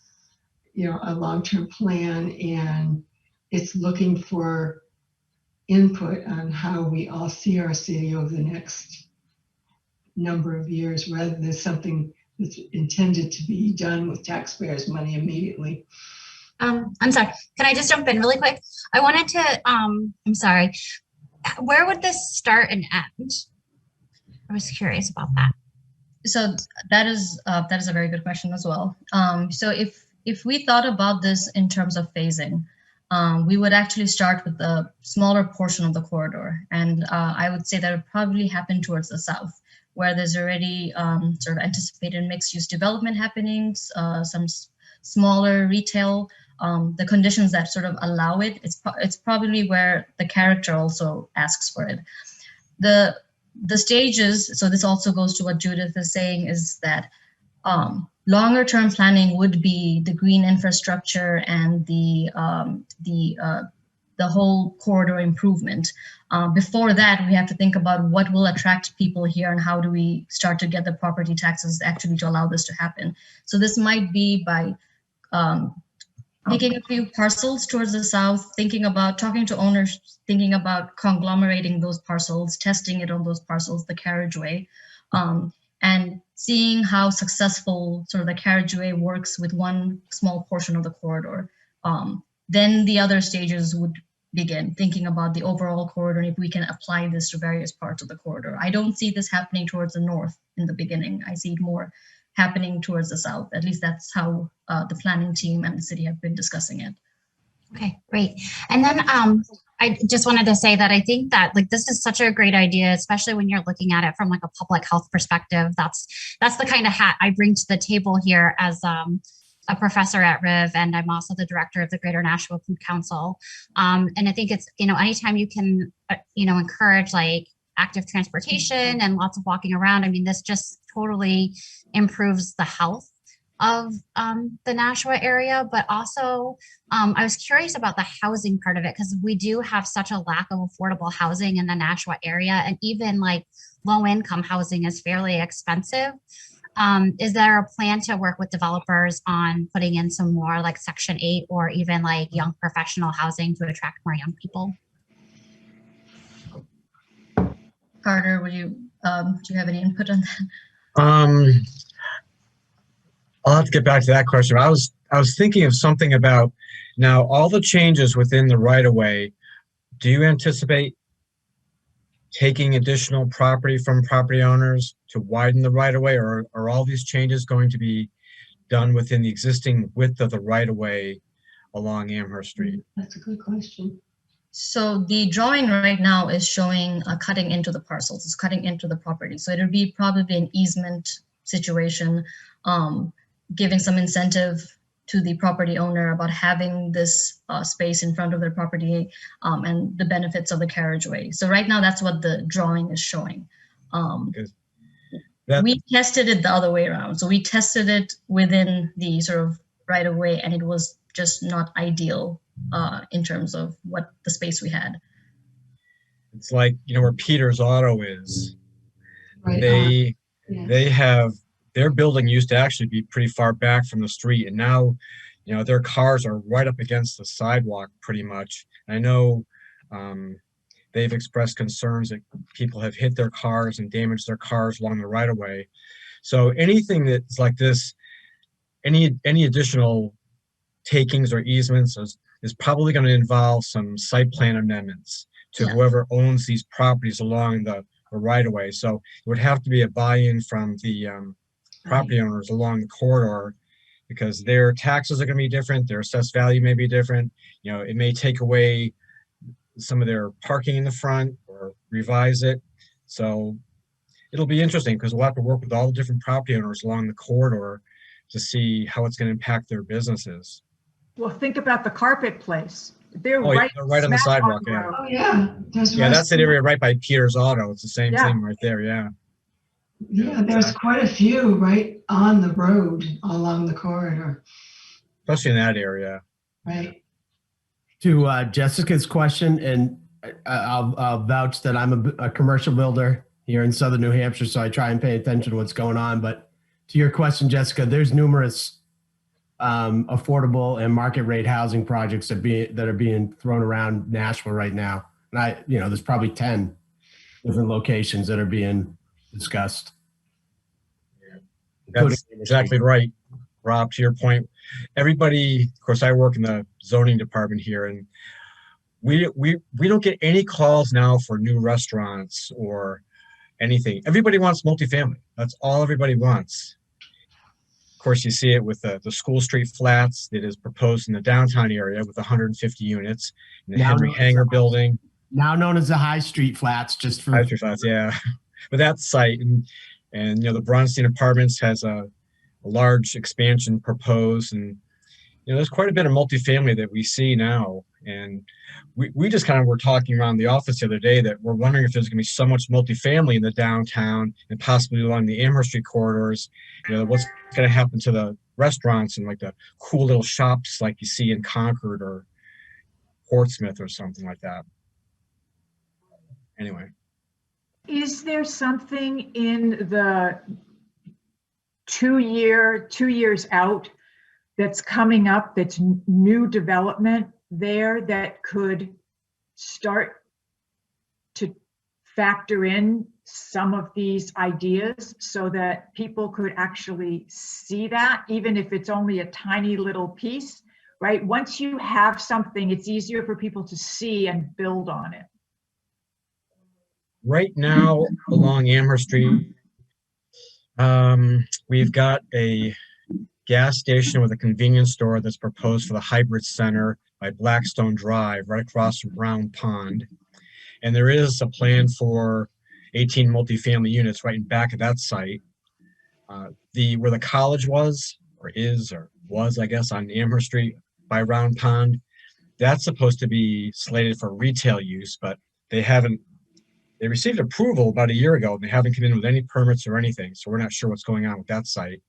a long-term plan, and it's looking for input on how we all see our city over the next number of years, rather than something that's intended to be done with taxpayers' money immediately. I'm sorry. Can I just jump in really quick? I wanted to, I'm sorry. where would this start and end? I was curious about that. So that is a very good question as well. So if we thought about this in terms of phasing, we would actually start with a smaller portion of the corridor, and I would say that would probably happen towards the south, where there's already sort of anticipated mixed-use development happenings, some smaller retail, the conditions that sort of allow it. It's probably where the character also asks for it. The stages, so this also goes to what Judith is saying, is that longer term planning would be the green infrastructure and the whole corridor improvement. Before that, we have to think about what will attract people here and how do we start to get the property taxes actually to allow this to happen. So this might be by picking a few parcels towards the south, thinking about talking to owners, thinking about conglomerating those parcels, testing it on those parcels, the carriageway, and seeing how successful sort of the carriageway works with one small portion of the corridor. Then the other stages would begin, thinking about the overall corridor and if we can apply this to various parts of the corridor. I don't see this happening towards the north in the beginning. I see it more happening towards the south. At least that's how the planning team and the city have been discussing it. Okay, great. And then I just wanted to say that I think that like this is such a great idea, especially when you're looking at it from like a public health perspective. That's the kind of hat I bring to the table here as a professor at RIV, and I'm also the director of the Greater Nashua Food Council. And I think it's, anytime you can, encourage like active transportation and lots of walking around, I mean, this just totally improves the health of the Nashua area, but also I was curious about the housing part of it because we do have such a lack of affordable housing in the Nashua area, and even like low income housing is fairly expensive. Is there a plan to work with developers on putting in some more like Section 8 or even like young professional housing to attract more young people? Carter, do you have any input on that? I'll have to get back to that question. I was thinking of something about now all the changes within the right of way. Do you anticipate taking additional property from property owners to widen the right of way, or are all these changes going to be done within the existing width of the right of way along Amherst Street? That's a good question. So the drawing right now is showing cutting into the parcels, it's cutting into the property. So it'll be probably an easement situation, giving some incentive to the property owner about having this space in front of their property and the benefits of the carriageway. So right now that's what the drawing is showing. We tested it the other way around. So we tested it within the sort of right of way, and it was just not ideal in terms of what the space we had. It's like, where Peter's Auto is. Right. They have, their building used to actually be pretty far back from the street, and now, their cars are right up against the sidewalk pretty much. I know they've expressed concerns that people have hit their cars and damaged their cars along the right of way. So anything that's like this, any additional takings or easements is probably going to involve some site plan amendments to whoever owns these properties along the right of way. So it would have to be a buy-in from the property owners along the corridor, because their taxes are going to be different, their assessed value may be different. It may take away some of their parking in the front or revise it. So it'll be interesting because we'll have to work with all the different property owners along the corridor to see how it's going to impact their businesses. Well, think about the carpet place. They're they're right on the sidewalk. Yeah. Oh yeah. That's the area right by Peter's Auto. It's the same thing right there. Yeah. Yeah, there's quite a few right on the road along the corridor. Especially in that area. Right. To Jessica's question, and I'll vouch that I'm a commercial builder here in Southern New Hampshire, so I try and pay attention to what's going on. But to your question, Jessica, there's numerous affordable and market rate housing projects that are being thrown around Nashua right now. And there's probably 10 different locations that are being discussed. That's exactly right, Rob, to your point. Everybody, of course, I work in the zoning department here, and we don't get any calls now for new restaurants or anything. Everybody wants multifamily. That's all everybody wants. Of course, you see it with the School Street flats that is proposed in the downtown area with 150 units in the Now Henry known as Hanger the- building. Now known as the High Street Flats, just for High Street flats, yeah. But that site and the Bronstein Apartments has a large expansion proposed, and there's quite a bit of multifamily that we see now. And we just kind of were talking around the office the other day that we're wondering if there's going to be so much multifamily in the downtown and possibly along the Amherst Street corridors. What's going to happen to the restaurants and like the cool little shops like you see in Concord or Portsmouth or something like that. Anyway. Is there something in the 2 years out that's coming up that's new development there that could start to factor in some of these ideas so that people could actually see that, even if it's only a tiny little piece, right? Once you have something, it's easier for people to see and build on it. Right now along Amherst Street, we've got a gas station with a convenience store that's proposed for the Hybrid Center by Blackstone Drive, right across from Round Pond. And there is a plan for 18 multifamily units right in back of that site. Where the college was, or is, or was, I guess, on Amherst Street by Round Pond, that's supposed to be slated for retail use, but they received approval about a year ago, and they haven't come in with any permits or anything, so we're not sure what's going on with that site.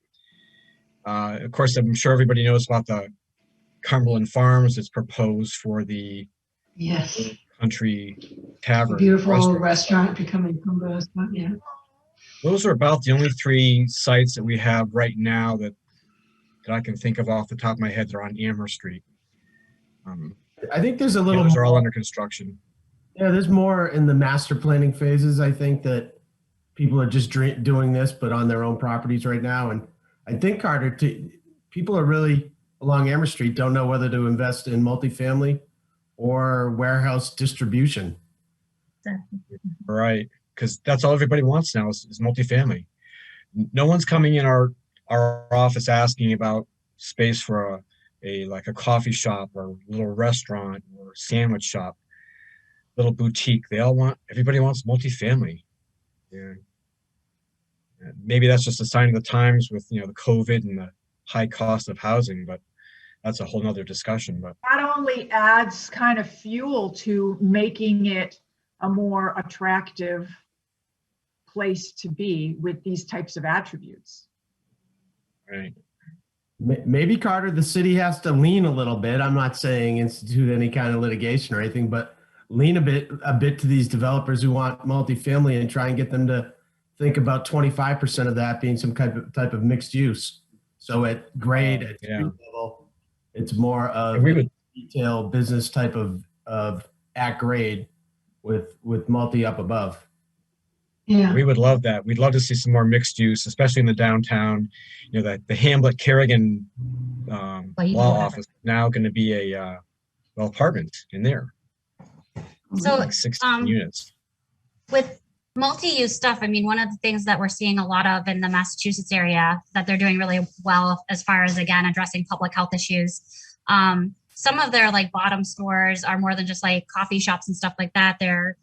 Of course, I'm sure everybody knows about the Cumberland Farms. It's proposed for the country tavern. Beautiful restaurant becoming Cumberland, yeah. Those are about the only 3 sites that we have right now that I can think of off the top of my head that are on Amherst Street. I think there's a little those are all more, under construction. yeah, there's more in the master planning phases. I think that people are just doing this, but on their own properties right now. And I think, Carter, people are really along Amherst Street don't know whether to invest in multifamily or warehouse distribution. Right, because that's all everybody wants now is multifamily. No one's coming in our office asking about space for like a coffee shop or a little restaurant or sandwich shop, little boutique. Everybody wants multifamily. Yeah. Maybe that's just a sign of the times with the COVID and the high cost of housing, but that's a whole nother discussion. But that only adds kind of fuel to making it a more attractive place to be with these types of attributes. Right. Maybe, Carter, the city has to lean a little bit. I'm not saying institute any kind of litigation or anything, but lean a bit to these developers who want multifamily and try and get them to think about 25% of that being some type of mixed use. So at grade, at street level, it's more of retail business type of at grade with multi up above. Yeah, we would love that. We'd love to see some more mixed use, especially in the downtown. The Hamlet Kerrigan law office now going to be a apartment in there. So like 16 units. With multi-use stuff, I mean, one of the things that we're seeing a lot of in the Massachusetts area that they're doing really well as far as, again, addressing public health issues. Some of their like bottom stores are more than just like coffee shops and stuff like that. They're,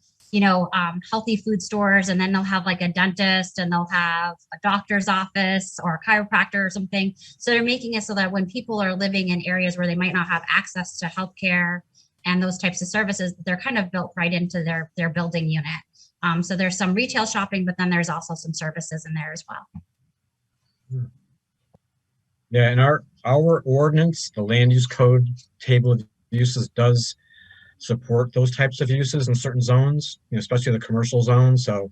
healthy food stores, and then they'll have like a dentist, and they'll have a doctor's office or a chiropractor or something. So they're making it so that when people are living in areas where they might not have access to healthcare and those types of services, they're kind of built right into their building unit. So there's some retail shopping, but then there's also some services in there as well. Yeah, and our ordinance, the land use code table of uses, does support those types of uses in certain zones, especially the commercial zone. So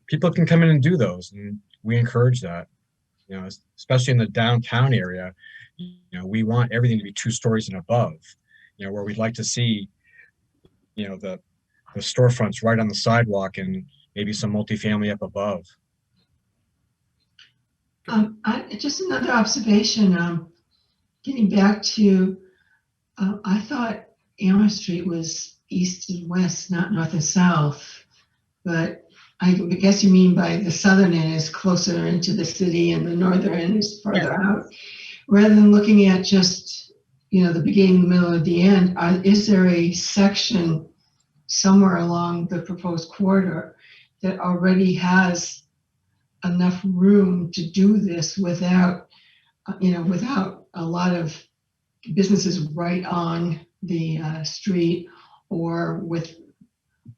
people can come in and do those, and we encourage that. Especially in the downtown area, we want everything to be 2 stories and above. Where we'd like to see, the storefronts right on the sidewalk and maybe some multifamily up above. Just another observation. Getting back to, I thought Amherst Street was east and west, not north and south. But I guess you mean by the southern end is closer into the city and the northern end is further out. Rather than looking at just, the beginning, the middle, or the end, is there a section somewhere along the proposed corridor that already has enough room to do this without a lot of businesses right on the street, or with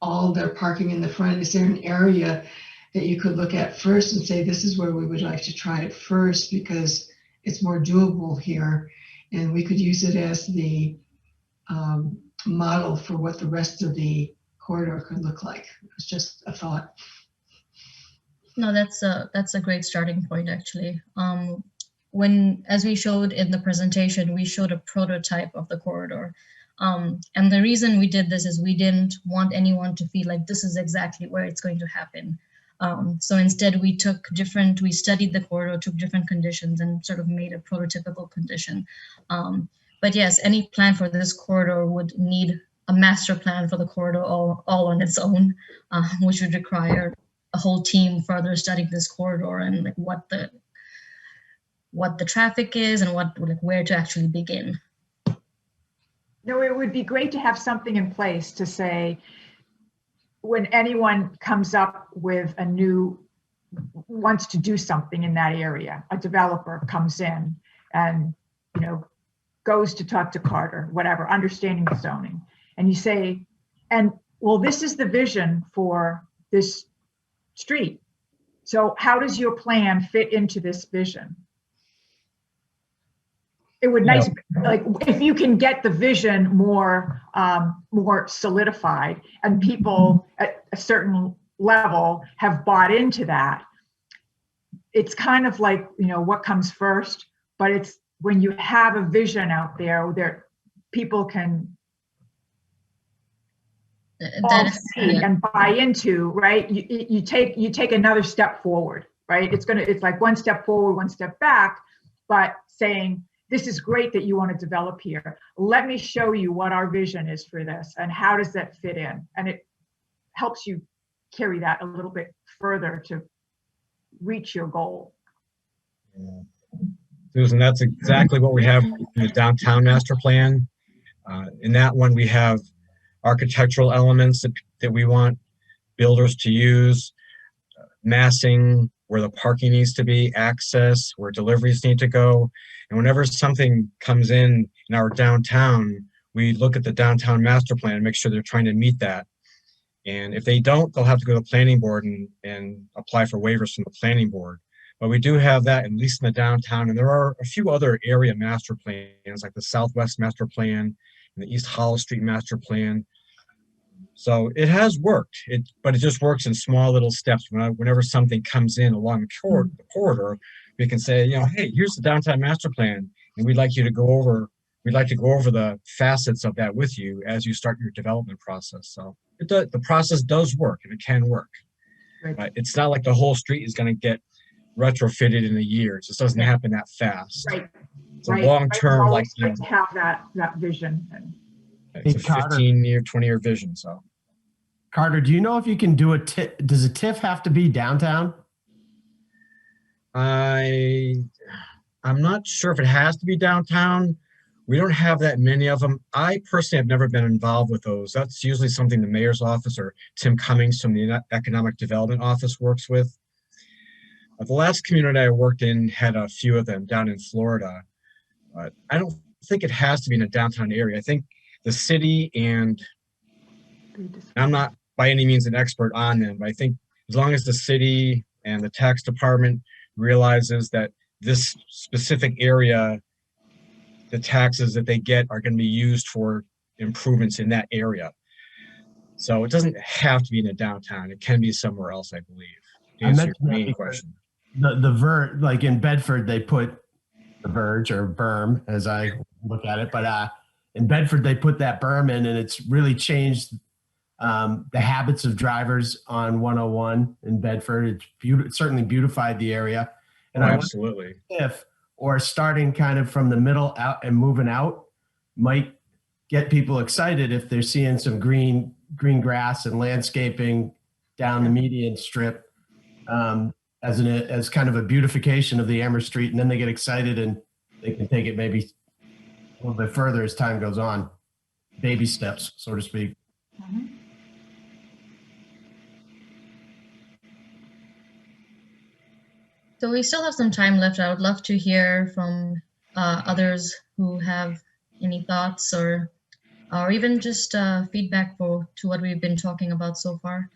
all their parking in the front? Is there an area that you could look at first and say, this is where we would like to try it first because it's more doable here, and we could use it as the model for what the rest of the corridor could look like? It's just a thought. No, that's a great starting point, actually. As we showed in the presentation, we showed a prototype of the corridor. And the reason we did this is we didn't want anyone to feel like this is exactly where it's going to happen. So instead we studied the corridor, took different conditions and sort of made a prototypical condition. But yes, any plan for this corridor would need a master plan for the corridor all on its own, which would require a whole team further studying this corridor and like what the traffic is and where to actually begin. No, it would be great to have something in place to say, when anyone comes up with wants to do something in that area, a developer comes in and, goes to talk to Carter, whatever, understanding the zoning. And you say, this is the vision for this street. So how does your plan fit into this vision? It would nice, like if you can get the vision more solidified and people at a certain level have bought into that. It's kind of like, what comes first, but it's when you have a vision out there people can all see and buy into, right? You take another step forward, right? It's like one step forward, one step back, but saying, this is great that you want to develop here. Let me show you what our vision is for this and how does that fit in? And it helps you carry that a little bit further to reach your goal. Yeah. Susan, that's exactly what we have in the downtown master plan. In that one, we have architectural elements that we want builders to use, massing, where the parking needs to be, access, where deliveries need to go. And whenever something comes in our downtown, we look at the downtown master plan and make sure they're trying to meet that. And if they don't, they'll have to go to the planning board and apply for waivers from the planning board. But we do have that, at least in the downtown. And there are a few other area master plans, like the Southwest master plan and the East Hollow Street master plan. So it has worked, but it just works in small little steps. Whenever something comes in along the corridor, we can say, hey, here's the downtown master plan, and we'd like to go over the facets of that with you as you start your development process. So the process does work, and it can work. Right. It's not like the whole street is going to get retrofitted in a year. It just doesn't happen that fast. Right. It's a long-term, like to have that vision. It's a 15-year, 20-year vision. So, Carter, do you know if you can do does a TIF have to be downtown? I'm not sure if it has to be downtown. We don't have that many of them. I personally have never been involved with those. That's usually something the mayor's office or Tim Cummings from the Economic Development Office works with. The last community I worked in had a few of them down in Florida. But I don't think it has to be in a downtown area. I think the city, and I'm not by any means an expert on them, but I think as long as the city and the tax department realizes that this specific area, the taxes that they get are going to be used for improvements in that area. So it doesn't have to be in a downtown. It can be somewhere else, I believe. To answer your main question. Like in Bedford, they put the verge or berm, as I look at it, but in Bedford, they put that berm in, and it's really changed the habits of drivers on 101 in Bedford. It's certainly beautified the area. And absolutely. Or starting kind of from the middle out and moving out might get people excited if they're seeing some green grass and landscaping down the median strip as kind of a beautification of the Amherst Street, and then they get excited and they can take it maybe a little bit further as time goes on. Baby steps, so to speak. So we still have some time left. I would love to hear from others who have any thoughts or even just feedback to what we've been talking about so far.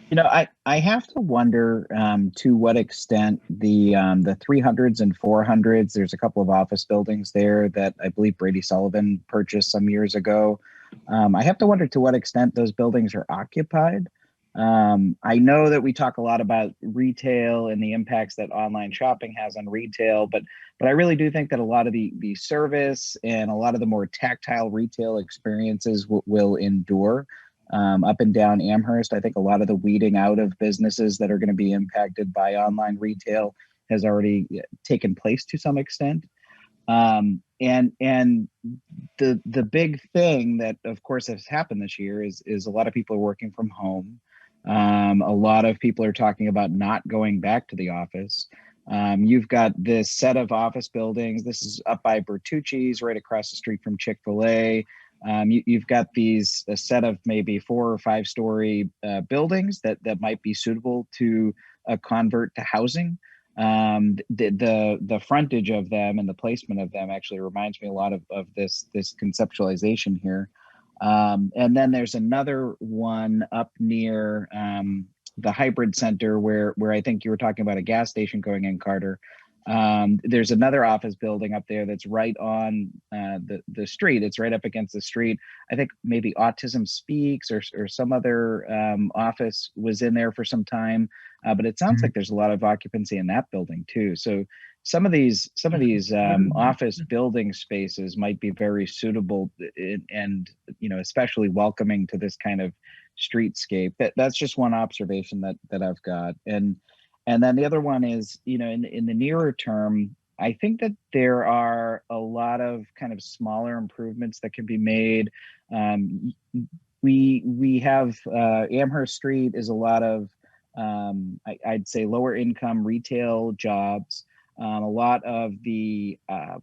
You know, I have to wonder to what extent the 300s and 400s, there's a couple of office buildings there that I believe Brady Sullivan purchased some years ago. I have to wonder to what extent those buildings are occupied. I know that we talk a lot about retail and the impacts that online shopping has on retail, but I really do think that a lot of the service and a lot of the more tactile retail experiences will endure. Up and down Amherst, I think a lot of the weeding out of businesses that are going to be impacted by online retail has already taken place to some extent. And the big thing that, of course, has happened this year is a lot of people are working from home. A lot of people are talking about not going back to the office. You've got this set of office buildings. This is up by Bertucci's, right across the street from Chick-fil-A. You've got a set of maybe 4 or 5 story buildings that might be suitable to convert to housing. The frontage of them and the placement of them actually reminds me a lot of this conceptualization here. And then there's another one up near the Hybrid Center where I think you were talking about a gas station going in, Carter. There's another office building up there that's right on the street. It's right up against the street. I think maybe Autism Speaks or some other office was in there for some time, but it sounds like there's a lot of occupancy in that building too. So some of these office building spaces might be very suitable and especially welcoming to this kind of streetscape. That's just one observation that I've got. And then the other one is, in the nearer term, I think that there are a lot of kind of smaller improvements that can be made. We have Amherst Street is a lot of, I'd say, lower income retail jobs. A lot of the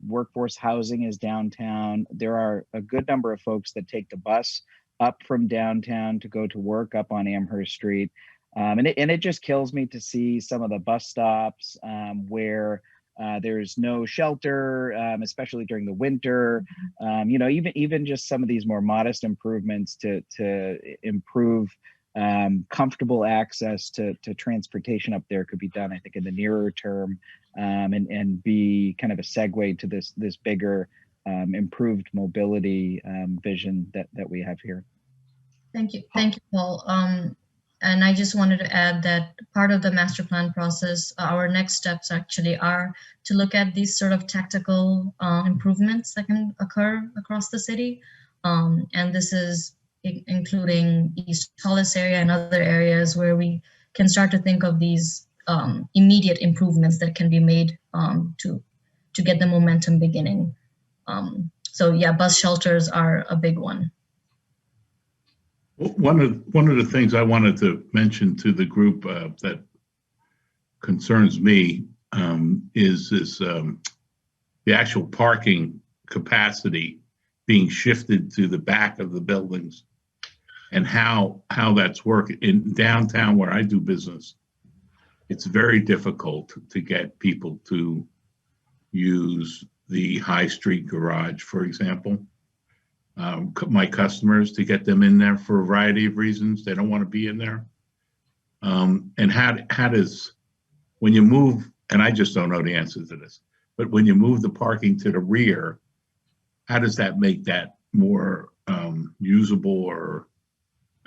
workforce housing is downtown. There are a good number of folks that take the bus up from downtown to go to work up on Amherst Street. And it just kills me to see some of the bus stops where there's no shelter, especially during the winter. Even just some of these more modest improvements to improve comfortable access to transportation up there could be done, I think, in the nearer term, and be kind of a segue to this bigger improved mobility vision that we have here. Thank you, Paul. And I just wanted to add that part of the master plan process, our next steps actually are to look at these sort of tactical improvements that can occur across the city. And this is including East Hollis area and other areas where we can start to think of these immediate improvements that can be made to get the momentum beginning. So yeah, bus shelters are a big one. One of the things I wanted to mention to the group that concerns me is this the actual parking capacity being shifted to the back of the buildings, and how that's working in downtown where I do business. It's very difficult to get people to use the high street garage, for example. My customers, to get them in there for a variety of reasons. They don't want to be in there. And how does, when you move, and I just don't know the answer to this, but when you move the parking to the rear, how does that make that more usable or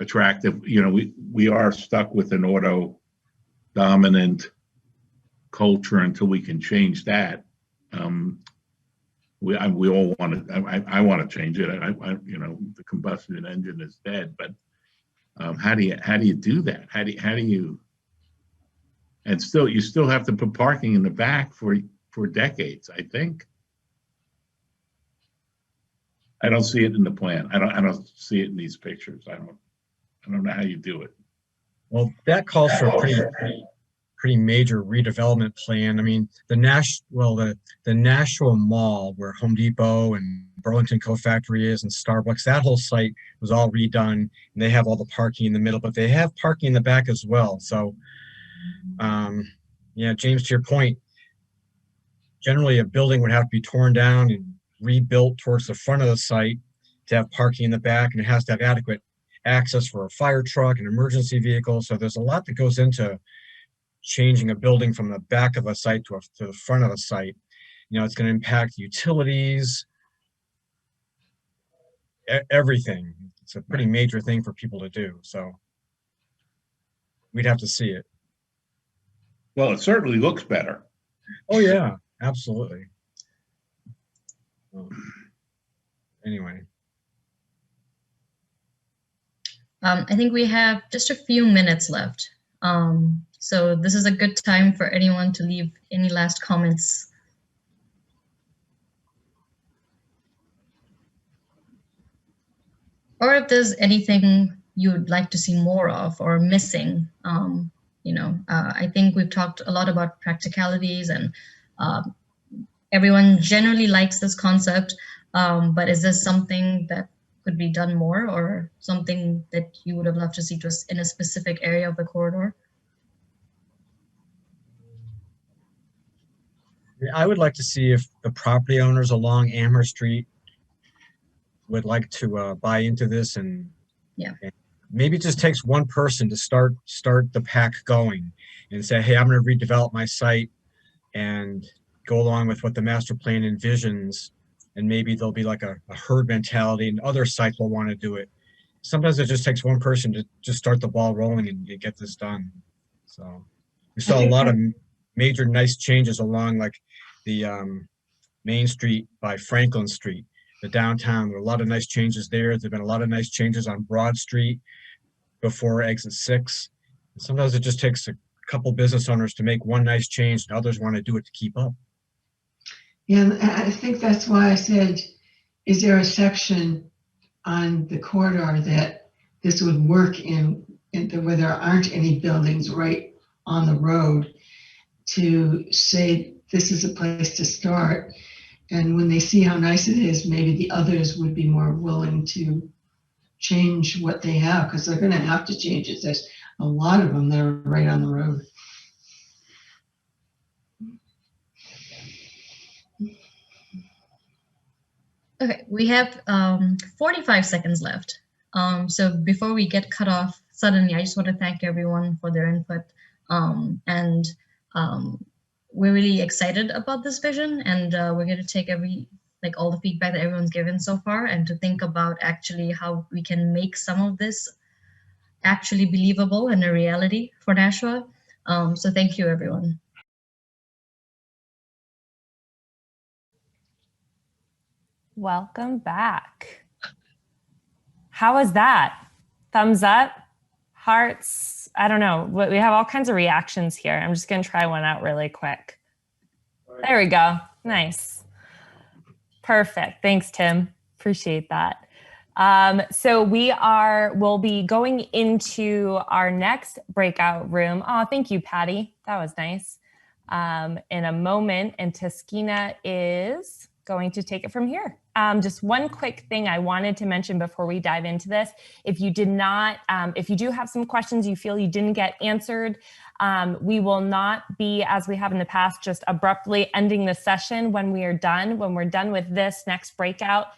attractive? We are stuck with an auto dominant culture until we can change that. We all want to. I want to change it. The combustion engine is dead. But how do you do that? How do you? And you still have to put parking in the back for decades, I think. I don't see it in the plan. I don't see it in these pictures. I don't know how you do it. Well, that calls for a pretty major redevelopment plan. I mean, the Nashua Mall, where Home Depot and Burlington Coat Factory is, and Starbucks, that whole site was all redone, and they have all the parking in the middle, but they have parking in the back as well. So, yeah, James, to your point, generally a building would have to be torn down and rebuilt towards the front of the site to have parking in the back, and it has to have adequate access for a fire truck and emergency vehicle. So there's a lot that goes into changing a building from the back of a site to the front of a site. You know, it's going to impact utilities, everything. It's a pretty major thing for people to do. So we'd have to see it. Well, it certainly looks better. Oh yeah, absolutely. Anyway. I think we have just a few minutes left. So this is a good time for anyone to leave any last comments. Or if there's anything you'd like to see more of or missing. I think we've talked a lot about practicalities, and everyone generally likes this concept, but is this something that could be done more, or something that you would have loved to see just in a specific area of the corridor? I would like to see if the property owners along Amherst Street would like to buy into this, and maybe it just takes one person to start the pack going and say, hey, I'm going to redevelop my site and go along with what the master plan envisions. And maybe there'll be like a herd mentality, and other sites will want to do it. Sometimes it just takes one person to just start the ball rolling and get this done. So we saw a lot of major nice changes along like the Main Street by Franklin Street, the downtown. There were a lot of nice changes there. There've been a lot of nice changes on Broad Street before exit 6. And sometimes it just takes a couple business owners to make one nice change, and others want to do it to keep up. Yeah, and I think that's why I said, is there a section on the corridor that this would work in where there aren't any buildings right on the road, to say this is a place to start? And when they see how nice it is, maybe the others would be more willing to change what they have, because they're going to have to change it. There's a lot of them that are right on the road. Okay, we have 45 seconds left. So before we get cut off suddenly, I just want to thank everyone for their input. We're really excited about this vision, and we're going to take all the feedback that everyone's given so far, and to think about actually how we can make some of this actually believable and a reality for Nashua. So thank you, everyone. Welcome back. How was that? Thumbs up? Hearts? I don't know. We have all kinds of reactions here. I'm just going to try one out really quick. There we go. Nice. Perfect. Thanks, Tim. Appreciate that. So we'll be going into our next breakout room. Oh, thank you, Patty. That was nice. In a moment, and Taskina is going to take it from here. Just one quick thing I wanted to mention before we dive into this. If you do have some questions you feel you didn't get answered, we will not be, as we have in the past, just abruptly ending the session when we are done. When we're done with this next breakout,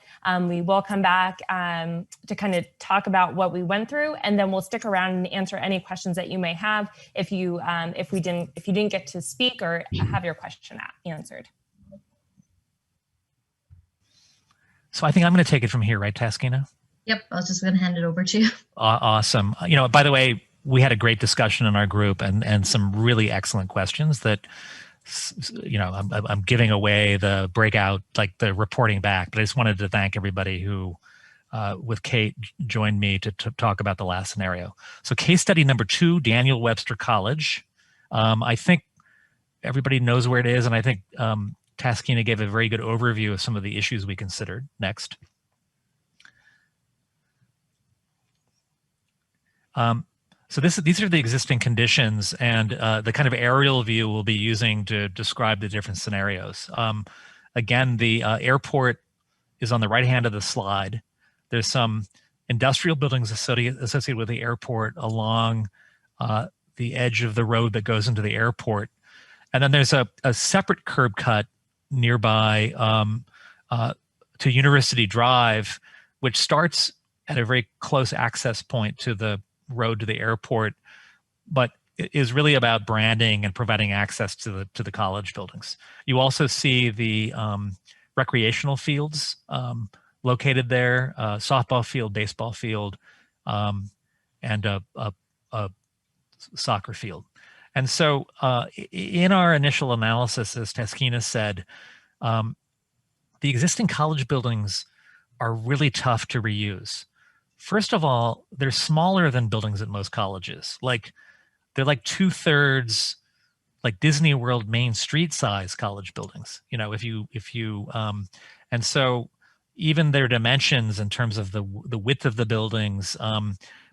we will come back to kind of talk about what we went through, and then we'll stick around and answer any questions that you may have if you didn't get to speak or have your question answered. So I think I'm going to take it from here, right, Taskina? Yep, I was just going to hand it over to you. Awesome. By the way, we had a great discussion in our group, and some really excellent questions that, I'm giving away the breakout, like the reporting back, but I just wanted to thank everybody who, with Kate, joined me to talk about the last scenario. So case study number 2, Daniel Webster College. I think everybody knows where it is, and I think Taskina gave a very good overview of some of the issues we considered. Next. These are the existing conditions, and the kind of aerial view we'll be using to describe the different scenarios. Again, the airport is on the right hand of the slide. There's some industrial buildings associated with the airport along the edge of the road that goes into the airport. And then there's a separate curb cut nearby to University Drive, which starts at a very close access point to the road to the airport, but is really about branding and providing access to the college buildings. You also see the recreational fields located there, softball field, baseball field, and a soccer field. And so in our initial analysis, as Taskina said, the existing college buildings are really tough to reuse. First of all, they're smaller than buildings at most colleges. They're like 2/3 like Disney World Main Street size college buildings. And so even their dimensions in terms of the width of the buildings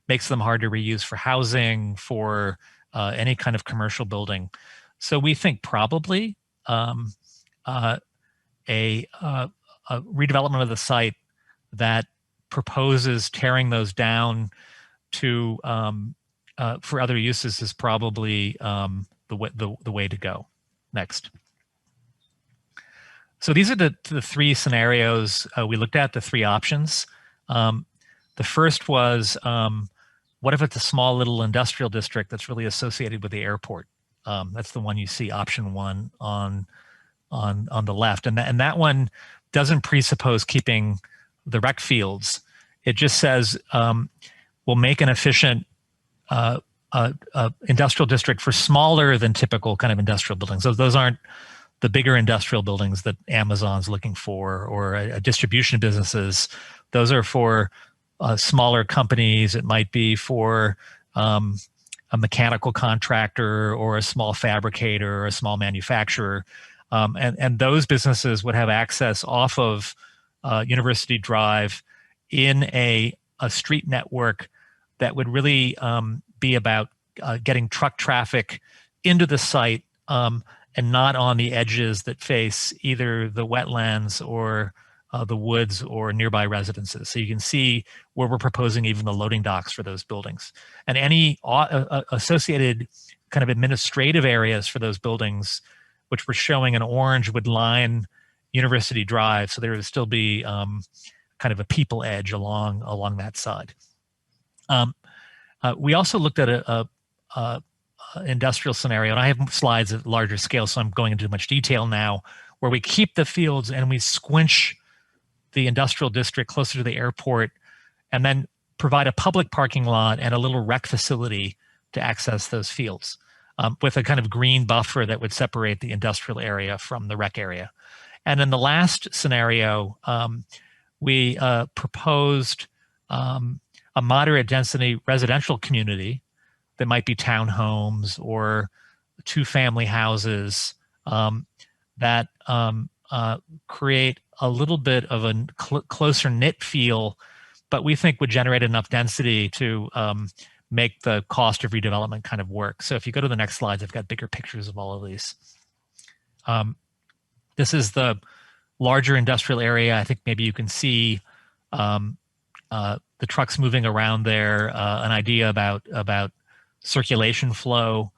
makes them hard to reuse for housing, for any kind of commercial building. So we think probably a redevelopment of the site that proposes tearing those down to for other uses is probably the way to go. Next. So these are the three scenarios we looked at, the three options. The first was, what if it's a small little industrial district that's really associated with the airport? That's the one you see, option 1 on the left. And that one doesn't presuppose keeping the rec fields. It just says we'll make an efficient industrial district for smaller than typical kind of industrial buildings. Those aren't the bigger industrial buildings that Amazon's looking for, or a distribution businesses. Those are for smaller companies. It might be for a mechanical contractor or a small fabricator or a small manufacturer. And those businesses would have access off of University Drive in a street network that would really be about getting truck traffic into the site and not on the edges that face either the wetlands or the woods or nearby residences. So you can see where we're proposing even the loading docks for those buildings. And any associated kind of administrative areas for those buildings, which we're showing in orange, would line University Drive. So there would still be kind of a people edge along that side. We also looked at a industrial scenario, and I have slides at larger scale, so I'm going into much detail now, where we keep the fields and we squinch the industrial district closer to the airport, and then provide a public parking lot and a little rec facility to access those fields, with a kind of green buffer that would separate the industrial area from the rec area. And in the last scenario, we proposed a moderate density residential community that might be townhomes or 2-family houses that create a little bit of a closer knit feel, but we think would generate enough density to make the cost of redevelopment kind of work. So if you go to the next slides, I've got bigger pictures of all of these. This is the larger industrial area. I think maybe you can see the trucks moving around there, an idea about circulation flow.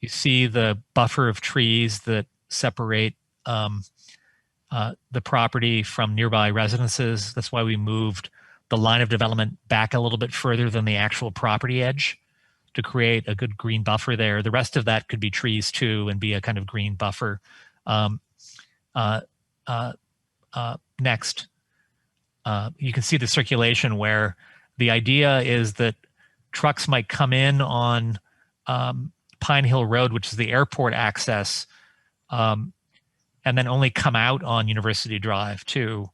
You see the buffer of trees that separate the property from nearby residences. That's why we moved the line of development back a little bit further than the actual property edge to create a good green buffer there. The rest of that could be trees too and be a kind of green buffer. Next, you can see the circulation, where the idea is that trucks might come in on Pine Hill Road, which is the airport access, and then only come out on University Drive to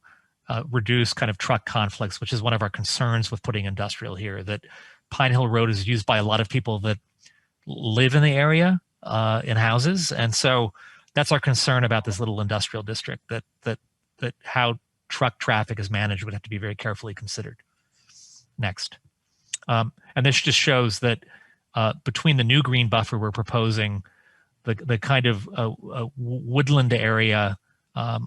reduce kind of truck conflicts, which is one of our concerns with putting industrial here, that Pine Hill Road is used by a lot of people that live in the area in houses. And so that's our concern about this little industrial district, that how truck traffic is managed would have to be very carefully considered. Next. And this just shows that between the new green buffer we're proposing, the kind of woodland area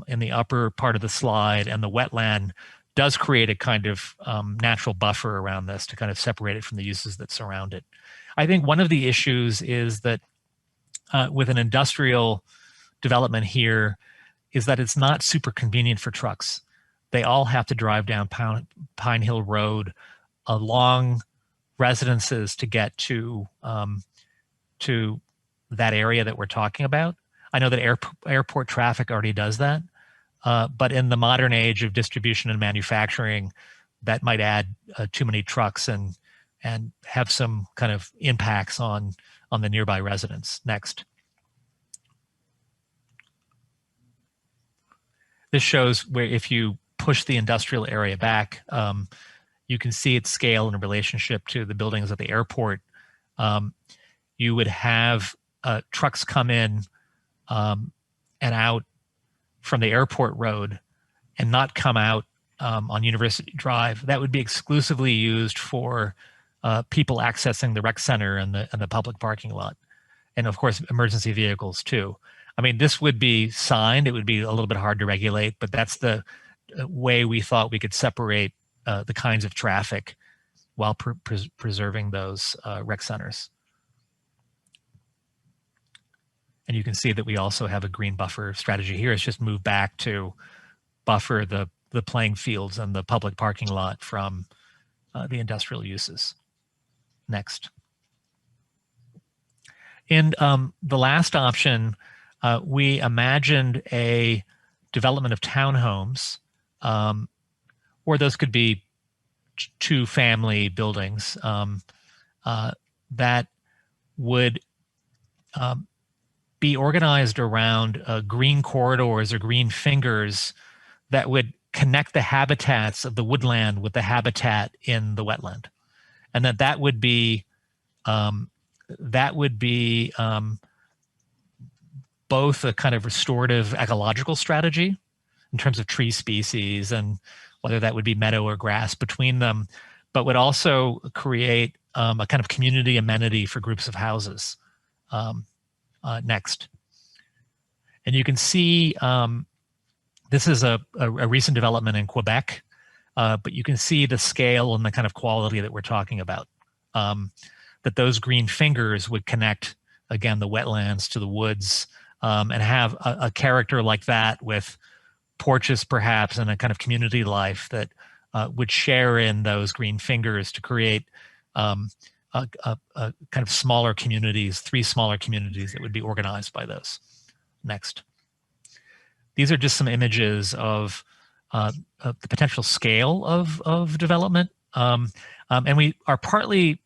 in the upper part of the slide and the wetland does create a kind of natural buffer around this to kind of separate it from the uses that surround it. I think one of the issues is that with an industrial development here is that it's not super convenient for trucks. They all have to drive down Pine Hill Road along residences to get to that area that we're talking about. I know that airport traffic already does that, but in the modern age of distribution and manufacturing, that might add too many trucks and have some kind of impacts on the nearby residents. Next. This shows where if you push the industrial area back, you can see its scale in relationship to the buildings at the airport. You would have trucks come in and out from the airport road and not come out on University Drive. That would be exclusively used for people accessing the rec center and the public parking lot. And of course, emergency vehicles too. I mean, this would be signed. It would be a little bit hard to regulate, but that's the way we thought we could separate the kinds of traffic while preserving those rec centers. And you can see that we also have a green buffer strategy here. It's just moved back to buffer the playing fields and the public parking lot from the industrial uses. Next. In the last option, we imagined a development of townhomes, or those could be two-family buildings that would be organized around green corridors or green fingers that would connect the habitats of the woodland with the habitat in the wetland, and that would be both a kind of restorative ecological strategy in terms of tree species and whether that would be meadow or grass between them, but would also create a kind of community amenity for groups of houses. Next. And you can see this is a recent development in Quebec, but you can see the scale and the kind of quality that we're talking about. That those green fingers would connect, again, the wetlands to the woods and have a character like that with porches perhaps and a kind of community life that would share in those green fingers to create kind of smaller communities, 3 smaller communities that would be organized by those. Next. These are just some images of the potential scale of development. And we are partly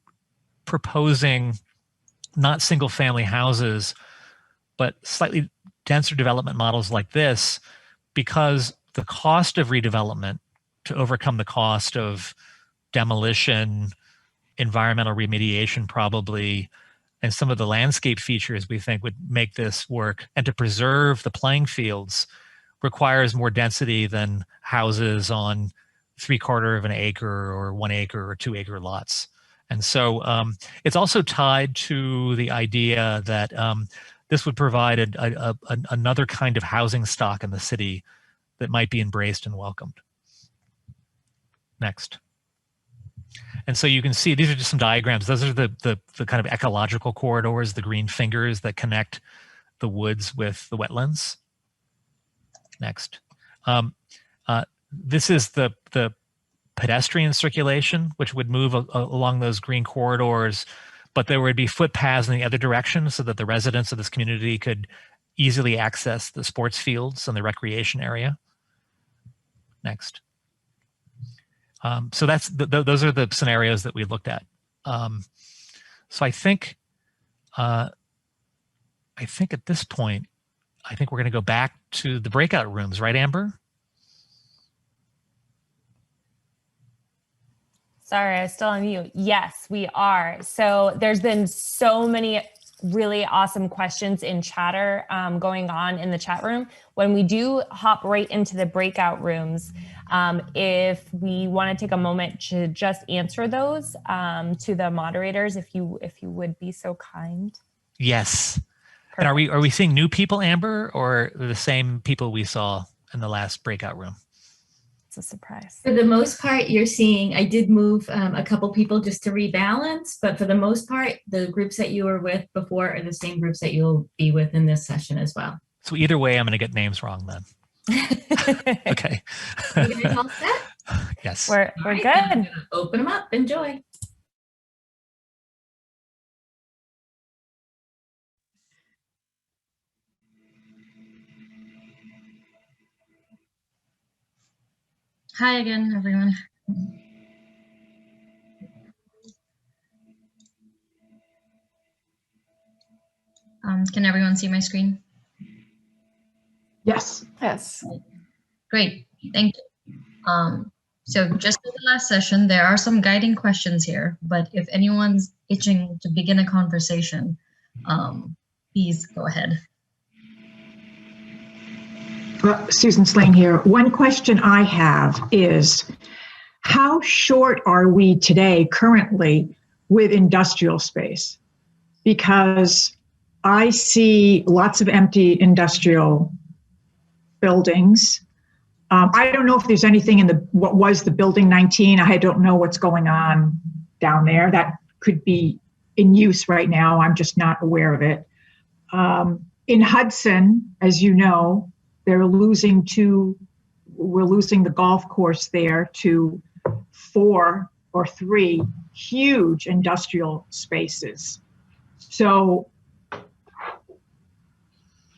proposing not single family houses, but slightly denser development models like this, because the cost of redevelopment to overcome the cost of demolition, environmental remediation probably, and some of the landscape features we think would make this work, and to preserve the playing fields requires more density than houses on 3/4 of an acre or 1 acre or 2 acre lots. And so it's also tied to the idea that this would provide another kind of housing stock in the city that might be embraced and welcomed. Next. And so you can see, these are just some diagrams. Those are the kind of ecological corridors, the green fingers that connect the woods with the wetlands. Next. This is the pedestrian circulation, which would move along those green corridors, but there would be footpaths in the other direction so that the residents of this community could easily access the sports fields and the recreation area. Next. So that's those are the scenarios that we looked at. So I think at this point, I think we're going to go back to the breakout rooms, right, Amber? Sorry, I was still on mute. Yes, we are. So there's been so many really awesome questions in chatter going on in the chat room. When we do hop right into the breakout rooms, if we want to take a moment to just answer those to the moderators, if you would be so kind. Yes. Perfect. And are we seeing new people, Amber, or the same people we saw in the last breakout room? It's a surprise. For the most part, you're seeing, I did move a couple people just to rebalance, but for the most part, the groups that you were with before are the same groups that you'll be with in this session as well. So either way, I'm going to get names wrong then. Okay. You guys all set? Yes. We're Right, good. I'm gonna open them up. Enjoy. Hi again, everyone. Can everyone see my screen? Yes. Yes. Great, thank you. So just like the last session, there are some guiding questions here, but if anyone's itching to begin a conversation, please go ahead. Susan Slane here. One question I have is, how short are we today currently with industrial space? Because I see lots of empty industrial buildings. I don't know if there's anything in what was the building 19. I don't know what's going on down there. That could be in use right now. I'm just not aware of it. In Hudson, as you know, we're losing the golf course there to 4 or 3 huge industrial spaces. So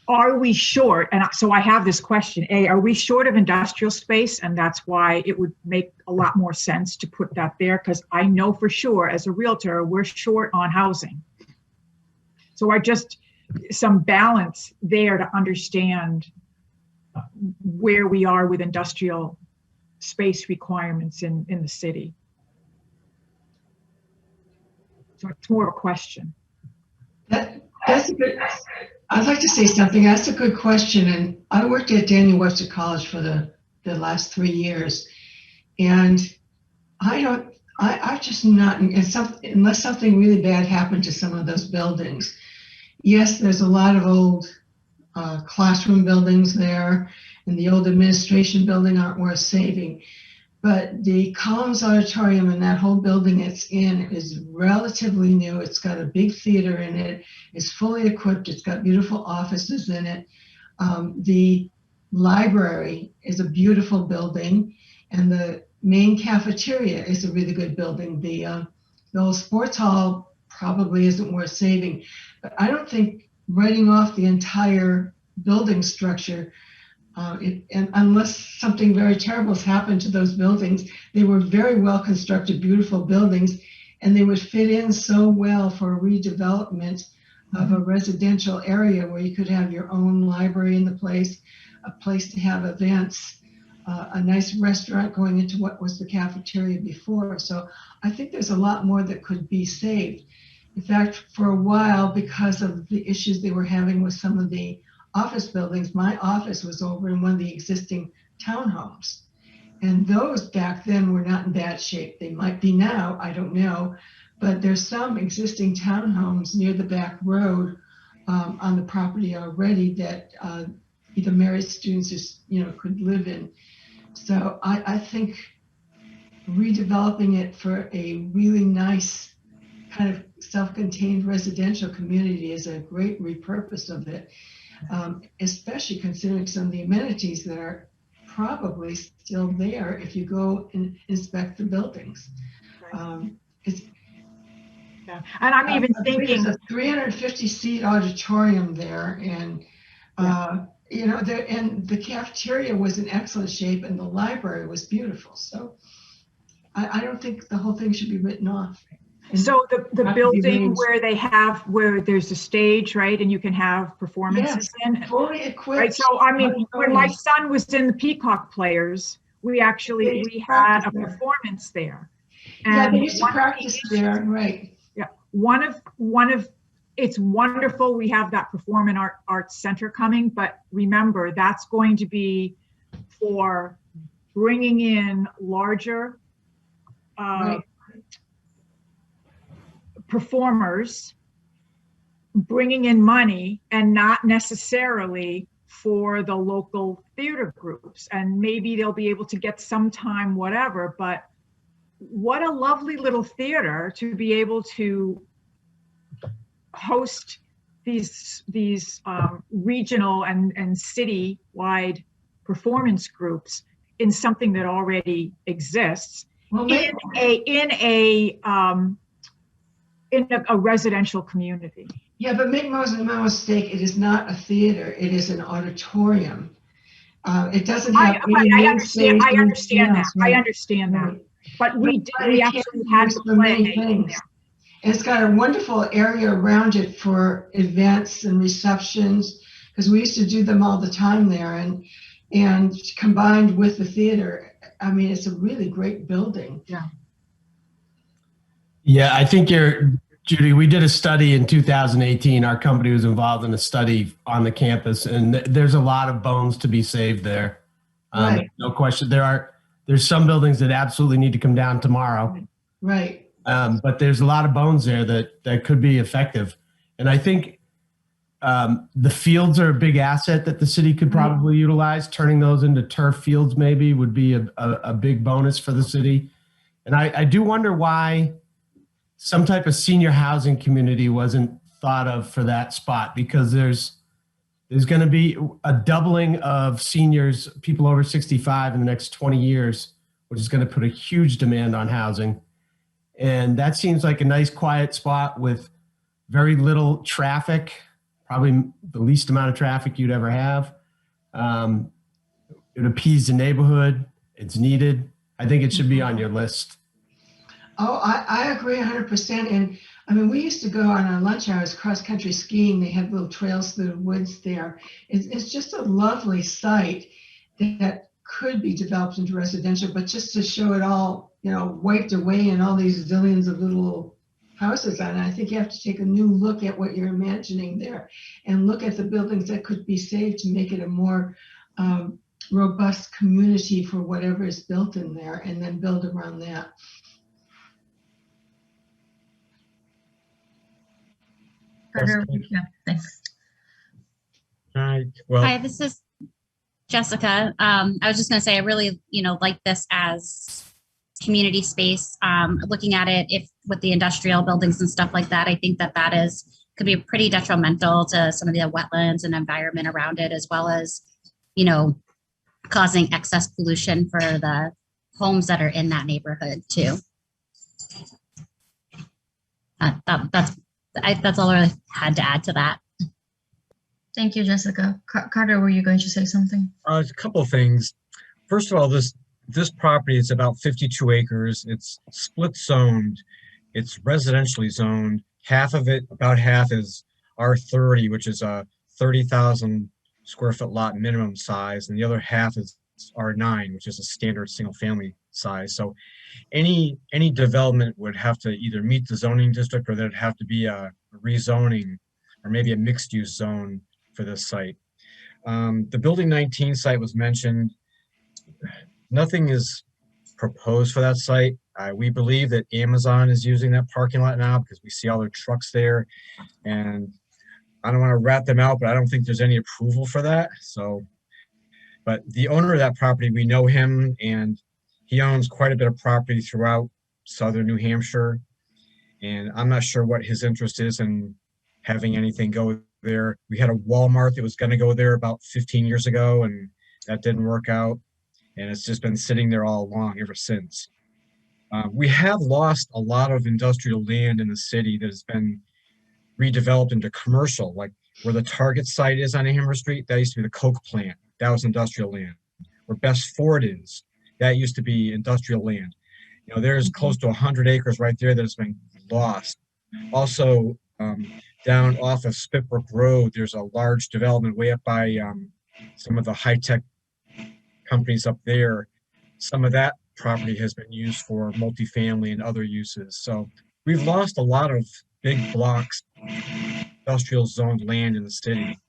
are we short? And so I have this question. A, are we short of industrial space? And that's why it would make a lot more sense to put that there, because I know for sure as a realtor, we're short on housing. So some balance there to understand where we are with industrial space requirements in the city. So it's more of a question. That's a good, I'd like to say something. That's a good question. And I worked at Daniel Webster College for the last 3 years. And I just not, unless something really bad happened to some of those buildings. Yes, there's a lot of old classroom buildings there, and the old administration building aren't worth saving. But the Collins Auditorium and that whole building it's in is relatively new. It's got a big theater in it. It's fully equipped. It's got beautiful offices in it. The library is a beautiful building, and the main cafeteria is a really good building. The old sports hall probably isn't worth saving, but I don't think writing off the entire building structure, and unless something very terrible has happened to those buildings, they were very well constructed, beautiful buildings, and they would fit in so well for redevelopment of a residential area where you could have your own library in the place, a place to have events, a nice restaurant going into what was the cafeteria before. So I think there's a lot more that could be saved. In fact, for a while, because of the issues they were having with some of the office buildings, my office was over in one of the existing townhomes. And those back then were not in bad shape. They might be now, I don't know. But there's some existing townhomes near the back road on the property already that either married students or, could live in. So I think redeveloping it for a really nice kind of self-contained residential community is a great repurpose of it, especially considering some of the amenities that are probably still there if you go and inspect the buildings. Yeah. And I'm even thinking there's a 350-seat auditorium there, and and the cafeteria was in excellent shape, and the library was beautiful. So I don't think the whole thing should be written off. So the building where there's a stage, right, and you can have performances in, fully equipped. Right. So I mean, when my son was in the Peacock Players, we had a performance there. And they used to practice there, right? Yeah. One of it's wonderful we have that Performing Arts Center coming, but remember, that's going to be for bringing in larger performers, bringing in money, and not necessarily for the local theater groups. And maybe they'll be able to get some time, whatever, but what a lovely little theater to be able to host these regional and city-wide performance groups in something that already exists, well, in a residential community. Yeah, but make no mistake, it is not a theater. It is an auditorium. It doesn't have I understand that. Right. I understand that. But we actually had to play in there. And it's got a wonderful area around it for events and receptions, because we used to do them all the time there. And combined with the theater, I mean, it's a really great building. Yeah. Yeah, I think Judy, we did a study in 2018. Our company was involved in a study on the campus, and there's a lot of bones to be saved there. Right. No question. There's some buildings that absolutely need to come down tomorrow. Right. But there's a lot of bones there that could be effective. And I think the fields are a big asset that the city could probably utilize. Turning those into turf fields maybe would be a big bonus for the city. And I do wonder why some type of senior housing community wasn't thought of for that spot, because there's going to be a doubling of seniors, people over 65 in the next 20 years, which is going to put a huge demand on housing. And that seems like a nice quiet spot with very little traffic, probably the least amount of traffic you'd ever have. It appease the neighborhood. It's needed. I think it should be on your list. Oh, I agree 100%. And I mean, we used to go on our lunch hours cross-country skiing. They had little trails through the woods there. It's just a lovely site that could be developed into residential, but just to show it all, wiped away and all these zillions of little houses on it, I think you have to take a new look at what you're imagining there and look at the buildings that could be saved to make it a more robust community for whatever is built in there, and then build around that. Yeah, thanks. Hi. Well, Hi, this is Jessica. I was just going to say, I really, like this as community space. Looking at it, with the industrial buildings and stuff like that, I think that could be pretty detrimental to some of the wetlands and environment around it, as well as, causing excess pollution for the homes that are in that neighborhood too. That's all I really had to add to that. Thank you, Jessica. Carter, were you going to say something? A couple of things. First of all, this property is about 52 acres. It's split zoned. It's residentially zoned. About half is R30, which is a 30,000 square foot lot minimum size, and the other half is R9, which is a standard single family size. So any development would have to either meet the zoning district, or there'd have to be a rezoning or maybe a mixed use zone for this site. The Building 19 site was mentioned. Nothing is proposed for that site. We believe that Amazon is using that parking lot now because we see all their trucks there, and I don't want to rat them out, but I don't think there's any approval for that. But the owner of that property, we know him, and he owns quite a bit of property throughout southern New Hampshire, and I'm not sure what his interest is in having anything go there. We had a Walmart that was going to go there about 15 years ago, and that didn't work out, and it's just been sitting there all along ever since. We have lost a lot of industrial land in the city that has been redeveloped into commercial, like where the Target site is on Amherst Street. That used to be the Coke plant. That was industrial land. Where Best Ford is, that used to be industrial land. There's close to 100 acres right there that has been lost. Also, down off of Spitbrook Road, there's a large development way up by some of the high-tech companies up there. Some of that property has been used for multifamily and other uses. So we've lost a lot of big blocks industrial zoned land in the city.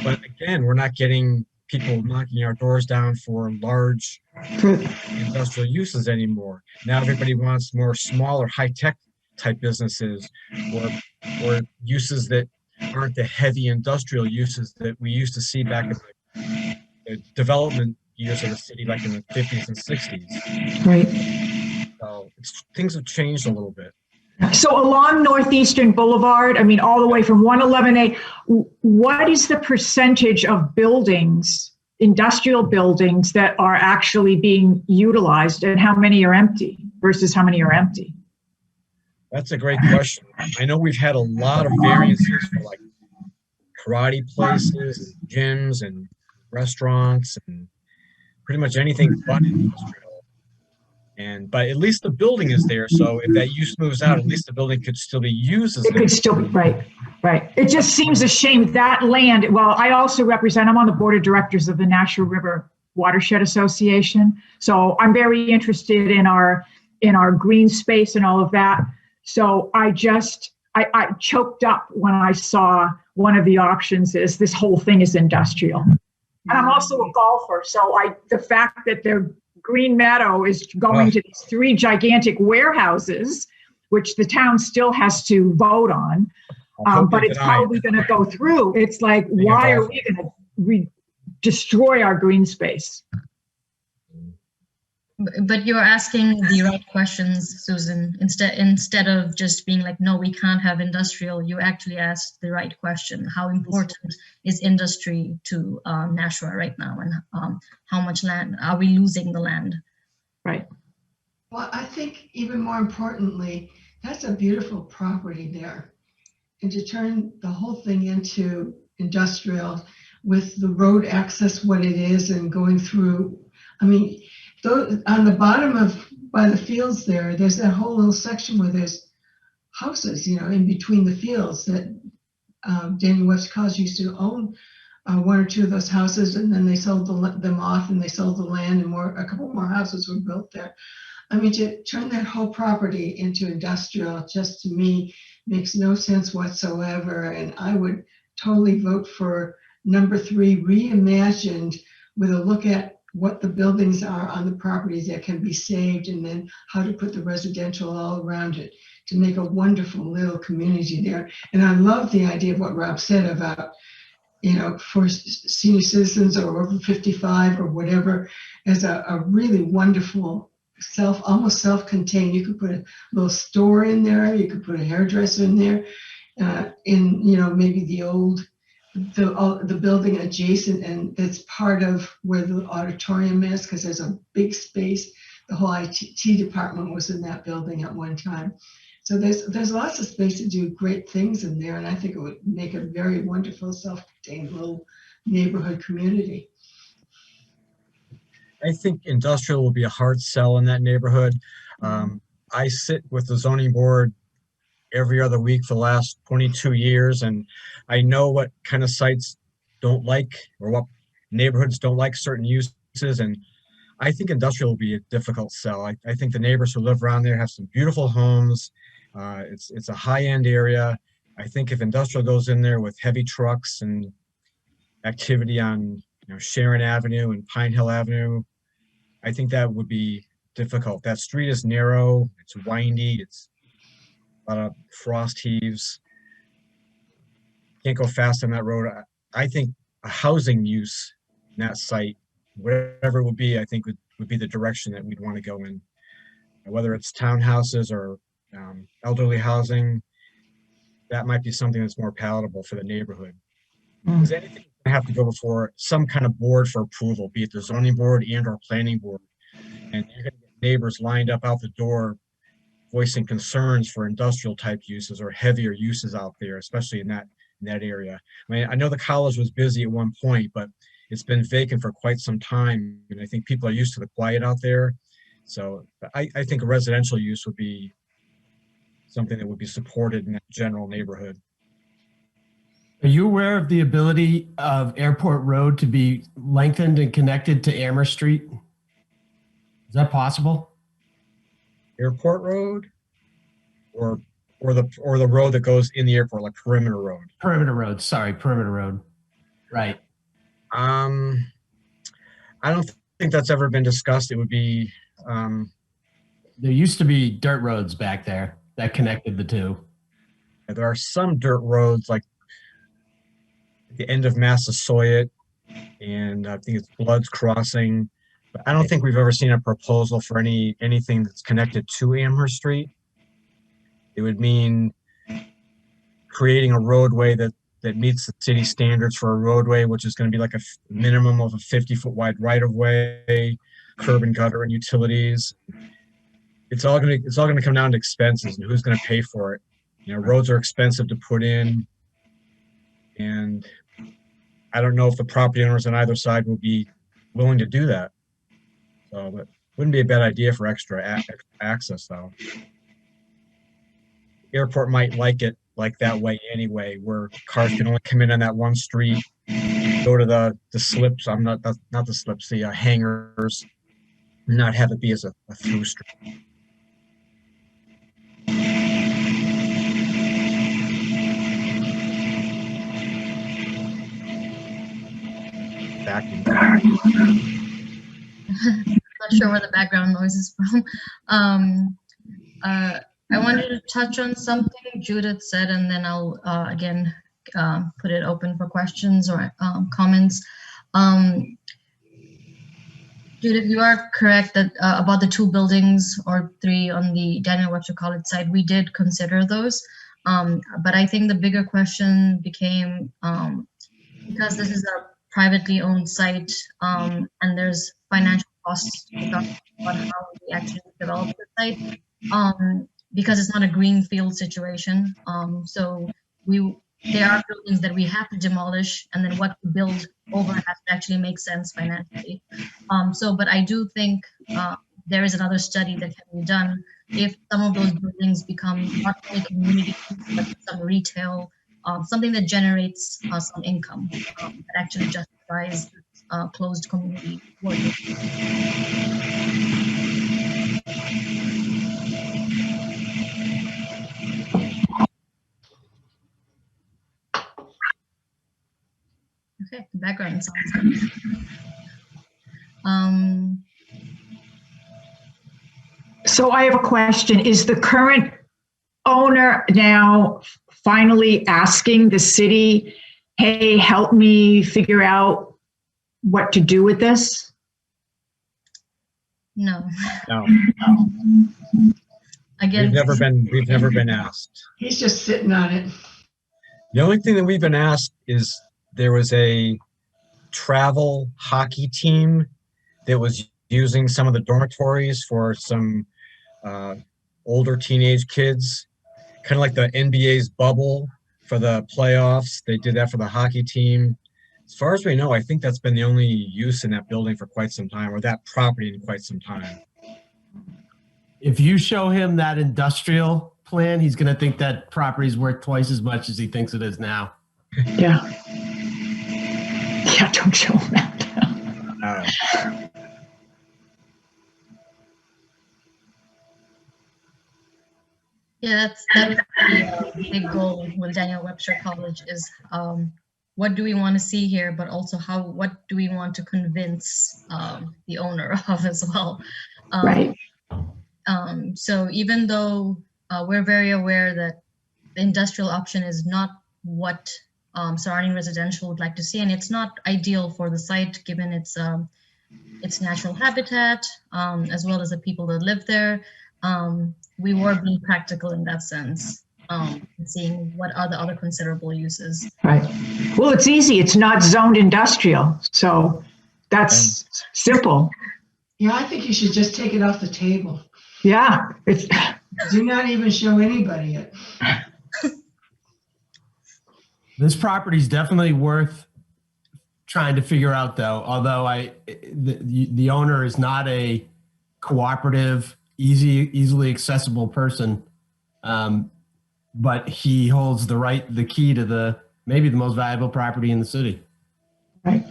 But again, we're not getting people knocking our doors down for large industrial uses anymore. Now everybody wants more smaller, high-tech type businesses or uses that aren't the heavy industrial uses that we used to see back in the development years of the city, like in the 50s and 60s. Right. So things have changed a little bit. So along Northeastern Boulevard, I mean, all the way from 111A, what is the percentage of buildings, industrial buildings, that are actually being utilized, and how many are empty versus how many are empty? That's a great question. I know we've had a lot of variances for like karate places, gyms, and restaurants, and pretty much anything but industrial. But at least the building is there, so if that use moves out, at least the building could still be used as it could still be right. It just seems a shame that land. Well, I also represent. I'm on the board of directors of the Nashua River Watershed Association, so I'm very interested in our green space and all of that. So I choked up when I saw one of the options is this whole thing is industrial. And I'm also a golfer, so the fact that their green meadow is going to these 3 gigantic warehouses, which the town still has to vote on, but it's probably going to go through. It's like, why are we going to destroy our green space? But you're asking the right questions, Susan. Instead of just being like, no, we can't have industrial, you actually asked the right question. How important is industry to Nashua right now, and how much land are we losing the land? Right. Well, I think even more importantly, that's a beautiful property there. And to turn the whole thing into industrial with the road access, what it is, and going through, I mean, on the bottom by the fields there's that whole little section where there's houses, in between the fields that Daniel Webster College used to own 1 or 2 of those houses, and then they sold them off, and they sold the land, and a couple more houses were built there. I mean, to turn that whole property into industrial, just to me, makes no sense whatsoever. And I would totally vote for number 3, reimagined, with a look at what the buildings are on the properties that can be saved, and then how to put the residential all around it to make a wonderful little community there. And I love the idea of what Rob said about, for senior citizens or over 55 or whatever, as a really wonderful almost self-contained. You could put a little store in there, you could put a hairdresser in there, maybe the building adjacent, and it's part of where the auditorium is, because there's a big space. The whole IT department was in that building at one time. So there's lots of space to do great things in there, and I think it would make a very wonderful self-contained little neighborhood community. I think industrial will be a hard sell in that neighborhood. I sit with the zoning board every other week for the last 22 years, and I know what kind of sites don't like, or what neighborhoods don't like certain uses, and I think industrial will be a difficult sell. I think the neighbors who live around there have some beautiful homes. It's a high-end area. I think if industrial goes in there with heavy trucks and activity on Sharon Avenue and Pine Hill Avenue, I think that would be difficult. That street is narrow, it's windy, it's a lot of frost heaves. Can't go fast on that road. I think a housing use in that site, whatever it would be, I think would be the direction that we'd want to go in. Whether it's townhouses or elderly housing, that might be something that's more palatable for the neighborhood. Because anything would have to go before some kind of board for approval, be it the zoning board and or planning board. And you're going to get neighbors lined up out the door voicing concerns for industrial type uses or heavier uses out there, especially in that area. I mean, I know the college was busy at one point, but it's been vacant for quite some time. And I think people are used to the quiet out there. So I think a residential use would be something that would be supported in that general neighborhood. Are you aware of the ability of Airport Road to be lengthened and connected to Amherst Street? Is that possible? Airport Road or or the road that goes in the airport, like Perimeter Road. Perimeter Road, sorry, Perimeter Road. Right. I don't think that's ever been discussed. It would be, There used to be dirt roads back there that connected the two. there are some dirt roads like at the end of Massasoit, and I think it's Blood's Crossing. But I don't think we've ever seen a proposal for anything that's connected to Amherst Street. It would mean creating a roadway that meets the city standards for a roadway, which is going to be like a minimum of a 50-foot wide right-of-way, curb and gutter and utilities. It's all going to come down to expenses and who's going to pay for it. You know, roads are expensive to put in, and I don't know if the property owners on either side will be willing to do that. So, but wouldn't be a bad idea for extra access, though. Airport might like it like that way anyway, where cars can only come in on that one street, go to the slips. Not the slips, the hangars, not have it be as a through street. Not sure where the background noise is from. I wanted to touch on something Judith said, and then I'll again put it open for questions or comments. Judith, you are correct that about the 2 buildings or 3 on the Daniel Webster College side, we did consider those. But I think the bigger question became, because this is a privately owned site and there's financial costs on how we actually develop the site, because it's not a greenfield situation. So there are buildings that we have to demolish, and then what to build over has to actually make sense financially. But I do think there is another study that can be done if some of those buildings become not only community, but some retail, something that generates some income that actually justifies closed community work. Okay, the background sounds good. So I have a question. Is the current owner now finally asking the city, hey, help me figure out what to do with this? No. No. Again, we've never been asked. He's just sitting on it. The only thing that we've been asked is there was a travel hockey team that was using some of the dormitories for some older teenage kids, kind of like the NBA's bubble for the playoffs. They did that for the hockey team. As far as we know, I think that's been the only use in that building for quite some time, or that property in quite some time. If you show him that industrial plan, he's going to think that property is worth twice as much as he thinks it is now. Yeah. Yeah, don't show him that. Yeah, that's the big goal with Daniel Webster College is what do we want to see here, but also what do we want to convince the owner of as well. Right. So even though we're very aware that the industrial option is not what surrounding residential would like to see, and it's not ideal for the site given its natural habitat, as well as the people that live there. We were being practical in that sense, seeing what are the other considerable uses. Right. Well, it's easy. It's not zoned industrial, so that's simple. Yeah, I think you should just take it off the table. Yeah. Do not even show anybody it. This property is definitely worth trying to figure out, though. Although the owner is not a cooperative, easily accessible person, but he holds the key to maybe the most valuable property in the city. Right.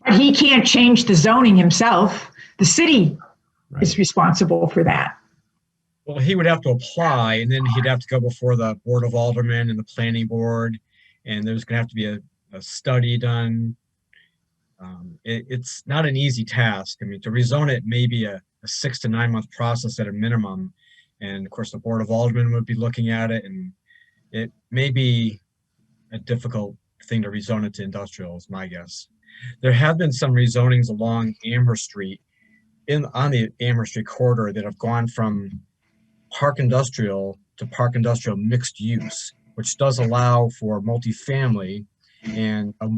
But he can't change the zoning himself. The city is responsible for that. Well, he would have to apply, and then he'd have to go before the Board of Aldermen and the Planning Board, and there's going to have to be a study done. It's not an easy task. I mean, to rezone it may be a 6 to 9 month process at a minimum, and of course the Board of Aldermen would be looking at it, and it may be a difficult thing to rezone it to industrial, is my guess. There have been some rezonings along Amherst Street, on the Amherst Street corridor, that have gone from park industrial to park industrial mixed use, which does allow for multifamily and a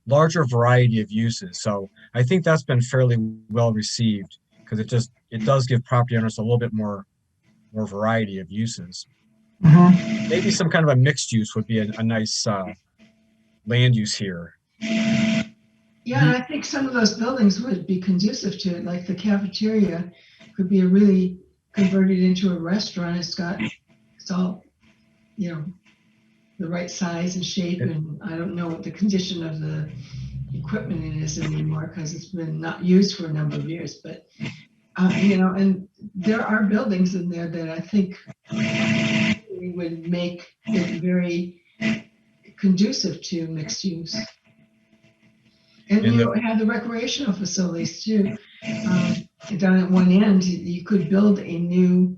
larger variety of uses. So I think that's been fairly well received, because it does give property owners a little bit more variety of uses. Maybe some kind of a mixed use would be a nice land use here. Yeah, and I think some of those buildings would be conducive to it, like the cafeteria could be really converted into a restaurant. It's all, you know, the right size and shape, and I don't know what the condition of the equipment it is anymore, because it's been not used for a number of years, but you know, and there are buildings in there that I think would make it very conducive to mixed use. And you know, have the recreational facilities too. Down at one end, you could build a new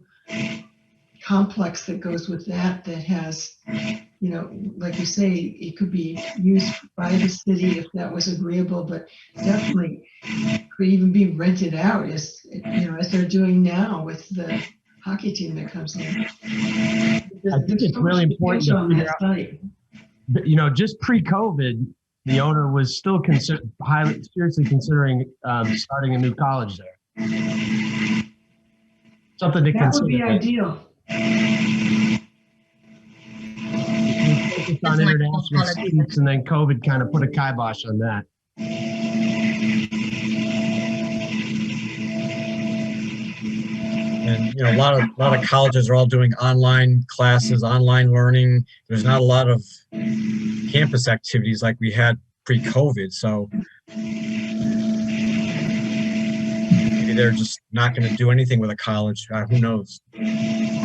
complex that goes with that has, you know, like you say, it could be used by the city if that was agreeable, but definitely could even be rented out, as you know, as they're doing now with the hockey team that comes in. I think it's really important to figure out, you know, just pre-COVID, the owner was still seriously considering starting a new college there. Something to consider. That would be ideal. Focused on international students, and then COVID kind of put a kibosh on that. And you know, a lot of colleges are all doing online classes, online learning. There's not a lot of campus activities like we had pre-COVID, so maybe they're just not going to do anything with a college. Who knows?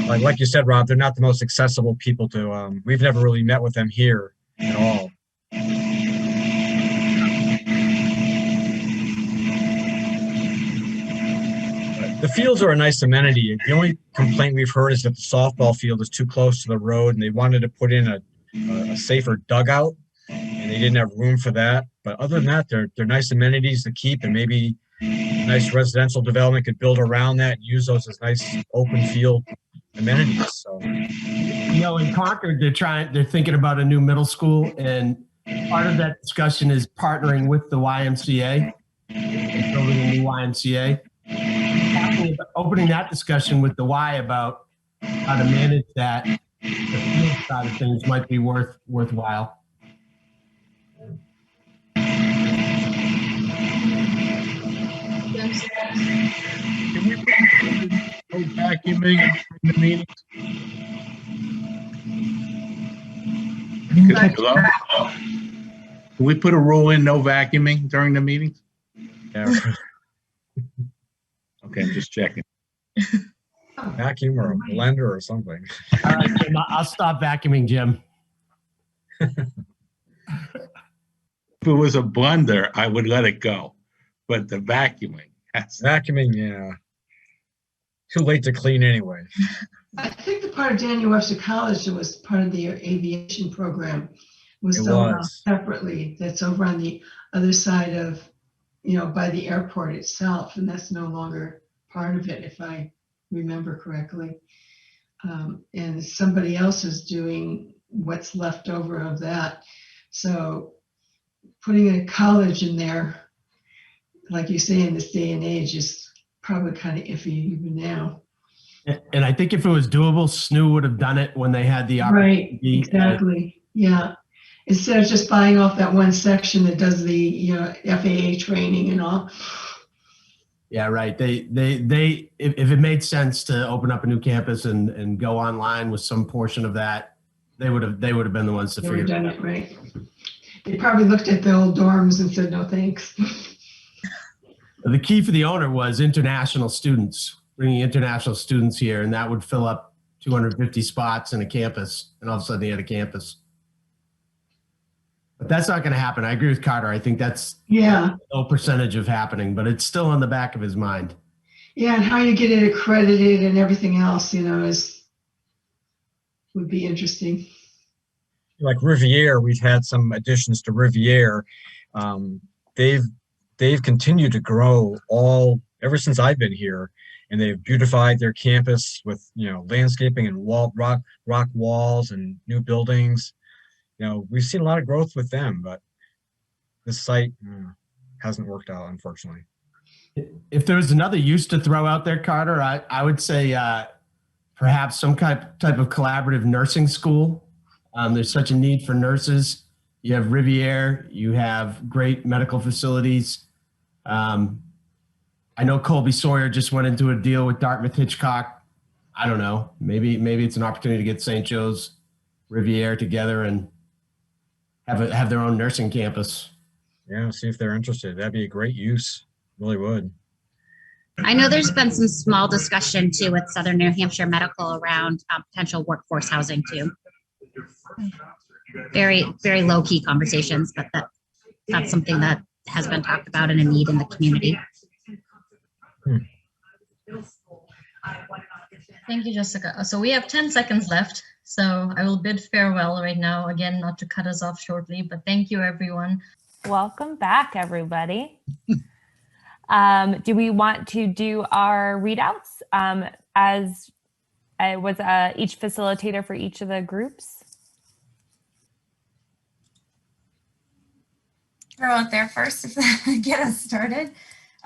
Like you said, Rob, they're not the most accessible people to. We've never really met with them here at all. The fields are a nice amenity. The only complaint we've heard is that the softball field is too close to the road, and they wanted to put in a safer dugout, and they didn't have room for that. But other than that, they're nice amenities to keep, and maybe a nice residential development could build around that and use those as nice open field amenities. So, you know, in Concord, they're thinking about a new middle school, and part of that discussion is partnering with the YMCA and building a new YMCA. Opening that discussion with the Y about how to manage that, the field side of things might be worthwhile. Can we put no vacuuming in the meetings? Hello? Can we put a rule in, no vacuuming during the meetings? Yeah. Okay, I'm just checking. Vacuum or a blender or something. All right, Jim, I'll stop vacuuming, Jim. If it was a blender, I would let it go. But the vacuuming, vacuuming, yeah. Too late to clean anyway. I think the part of Daniel Webster College that was part of the aviation program was sold out separately. That's over on the other side of, you know, by the airport itself, and that's no longer part of it, if I remember correctly. And somebody else is doing what's left over of that. So putting a college in there, like you say, in this day and age, is probably kind of iffy even now. And I think if it was doable, SNU would have done it when they had the opportunity. Right, exactly. Yeah. Instead of just buying off that one section that does the, you know, FAA training and all. Yeah, right. They if it made sense to open up a new campus and go online with some portion of that, they would have been the ones to figure it out. It right. They probably looked at the old dorms and said no thanks. The key for the owner was international students. bringing international students here, and that would fill up 250 spots in a campus, and all of a sudden they had a campus. But that's not going to happen. I agree with Carter. I think that's Yeah. a low percentage of happening, but it's still on the back of his mind. Yeah, and how you get it accredited and everything else, would be interesting. Like Riviere, we've had some additions to Riviere. They've continued to grow ever since I've been here, and they've beautified their campus with landscaping and rock walls and new buildings. We've seen a lot of growth with them, but this site hasn't worked out, unfortunately. If there was another use to throw out there, Carter, I would say perhaps some type of collaborative nursing school. There's such a need for nurses. You have Riviere, you have great medical facilities. I know Colby Sawyer just went into a deal with Dartmouth Hitchcock. I don't know. Maybe it's an opportunity to get St. Joe's, Riviere together and have their own nursing campus. Yeah, see if they're interested. That'd be a great use. Really would. I know there's been some small discussion too with Southern New Hampshire Medical around potential workforce housing too. Very, very low key conversations, but that's something that has been talked about and a need in the community. Thank you, Jessica. So we have 10 seconds left. So I will bid farewell right now. Again, not to cut us off shortly, but thank you, everyone. Welcome back, everybody. Do we want to do our readouts as I was each facilitator for each of the groups? Throw out there first if get us started.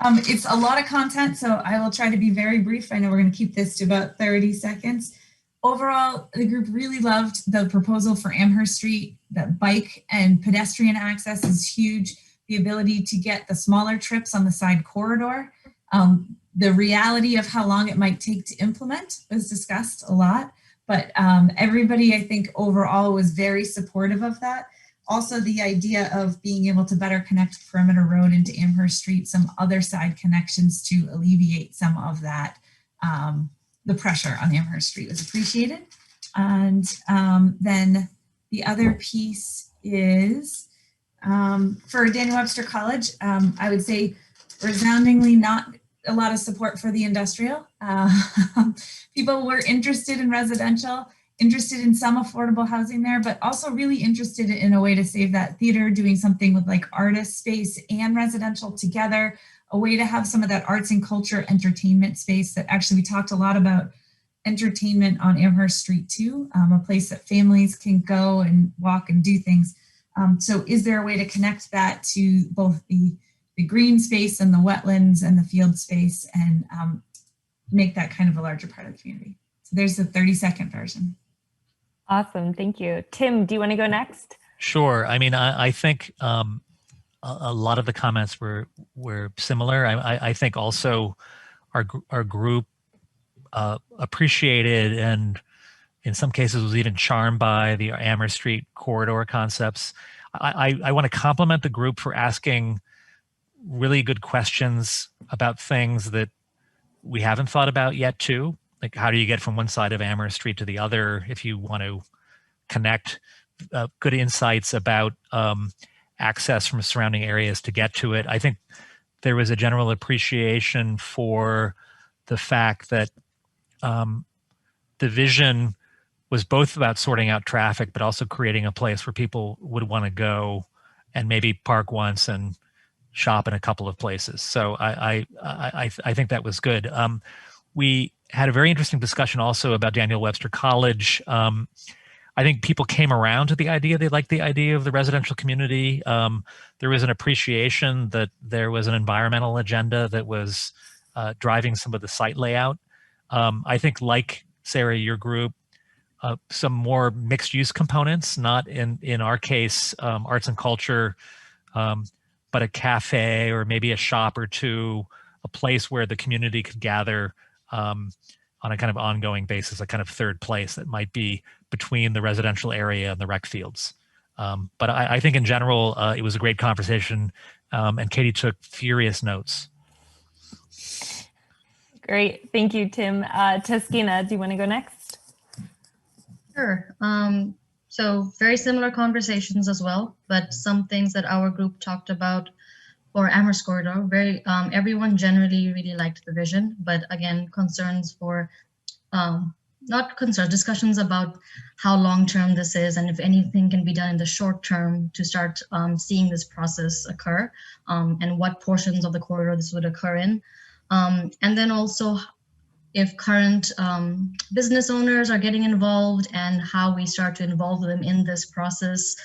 It's a lot of content, so I will try to be very brief. I know we're going to keep this to about 30 seconds. Overall, the group really loved the proposal for Amherst Street. The bike and pedestrian access is huge. The ability to get the smaller trips on the side corridor. The reality of how long it might take to implement was discussed a lot, but everybody, I think, overall was very supportive of that. Also, the idea of being able to better connect Perimeter Road into Amherst Street, some other side connections to alleviate some of that, the pressure on Amherst Street was appreciated. And then the other piece is for Daniel Webster College, I would say resoundingly not a lot of support for the industrial. People were interested in residential, interested in some affordable housing there, but also really interested in a way to save that theater, doing something with like artist space and residential together, a way to have some of that arts and culture entertainment space that actually we talked a lot about entertainment on Amherst Street too, a place that families can go and walk and do things. So is there a way to connect that to both the green space and the wetlands and the field space and make that kind of a larger part of the community? So there's the 30-second version. Awesome, thank you. Tim, do you want to go next? Sure. I mean, I think a lot of the comments were similar. I think also our group appreciated and in some cases was even charmed by the Amherst Street corridor concepts. I want to compliment the group for asking really good questions about things that we haven't thought about yet too. Like how do you get from one side of Amherst Street to the other if you want to connect, good insights about access from surrounding areas to get to it. I think there was a general appreciation for the fact that the vision was both about sorting out traffic, but also creating a place where people would want to go and maybe park once and shop in a couple of places. So I think that was good. We had a very interesting discussion also about Daniel Webster College. I think people came around to the idea. They liked the idea of the residential community. There was an appreciation that there was an environmental agenda that was driving some of the site layout. I think, like Sarah, your group, some more mixed use components, not in our case, arts and culture, but a cafe or maybe a shop or two, a place where the community could gather on a kind of ongoing basis, a kind of third place that might be between the residential area and the rec fields. But I think in general, it was a great conversation, and Katie took furious notes. Great. Thank you, Tim. Taskina, do you want to go next? Sure. So very similar conversations as well, but some things that our group talked about for Amherst Corridor, everyone generally really liked the vision, but again, concerns for, not concerns, discussions about how long-term this is and if anything can be done in the short term to start seeing this process occur, and what portions of the corridor this would occur in. And then also if current business owners are getting involved and how we start to involve them in this process.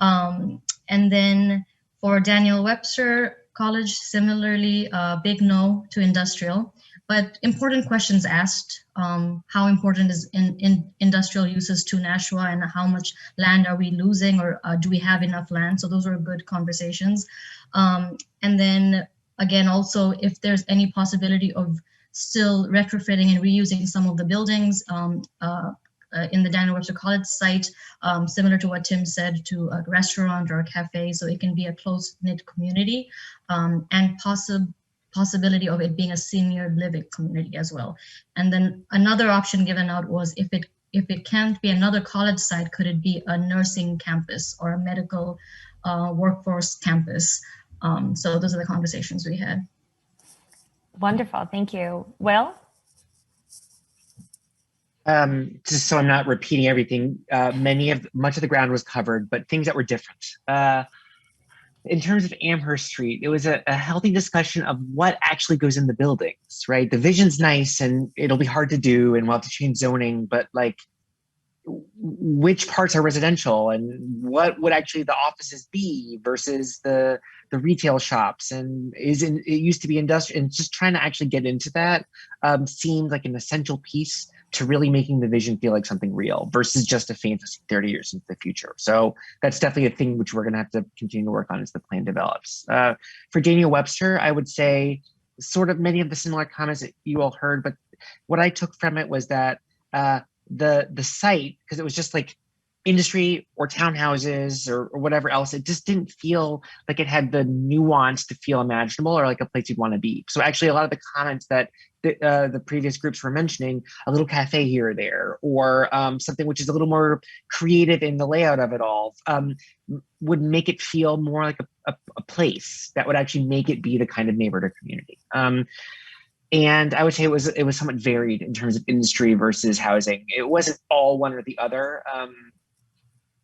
And then for Daniel Webster College, similarly, big no to industrial, but important questions asked. How important is in industrial uses to Nashua, and how much land are we losing, or do we have enough land? So those were good conversations. And then again, also if there's any possibility of still retrofitting and reusing some of the buildings in the Daniel Webster College site, similar to what Tim said, to a restaurant or a cafe, so it can be a close-knit community, and possibility of it being a senior living community as well. And then another option given out was if it can't be another college site, could it be a nursing campus or a medical workforce campus? So those are the conversations we had. Wonderful. Thank you. Will? Just so I'm not repeating everything, much of the ground was covered, but things that were different. In terms of Amherst Street, it was a healthy discussion of what actually goes in the buildings, right? The vision's nice and it'll be hard to do and we'll have to change zoning, but like which parts are residential and what would actually the offices be versus the retail shops, and it used to be industrial, and just trying to actually get into that seemed like an essential piece to really making the vision feel like something real versus just a fantasy 30 years into the future. So that's definitely a thing which we're going to have to continue to work on as the plan develops. For Daniel Webster, I would say sort of many of the similar comments that you all heard, but what I took from it was that the site, because it was just like industry or townhouses or whatever else, it just didn't feel like it had the nuance to feel imaginable or like a place you'd want to be. So actually a lot of the comments that the previous groups were mentioning, a little cafe here or there, or something which is a little more creative in the layout of it all, would make it feel more like a place that would actually make it be the kind of neighborhood or community. And I would say it was somewhat varied in terms of industry versus housing. It wasn't all one or the other,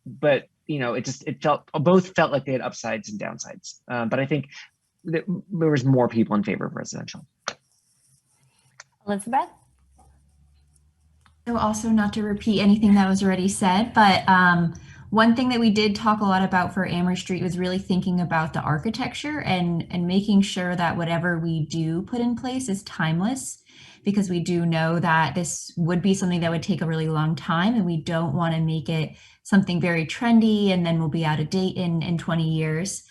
but you know, both felt like they had upsides and downsides. But I think there was more people in favor of residential. Elizabeth? So also, not to repeat anything that was already said, but one thing that we did talk a lot about for Amherst Street was really thinking about the architecture and making sure that whatever we do put in place is timeless, because we do know that this would be something that would take a really long time, and we don't want to make it something very trendy and then we'll be out of date in 20 years.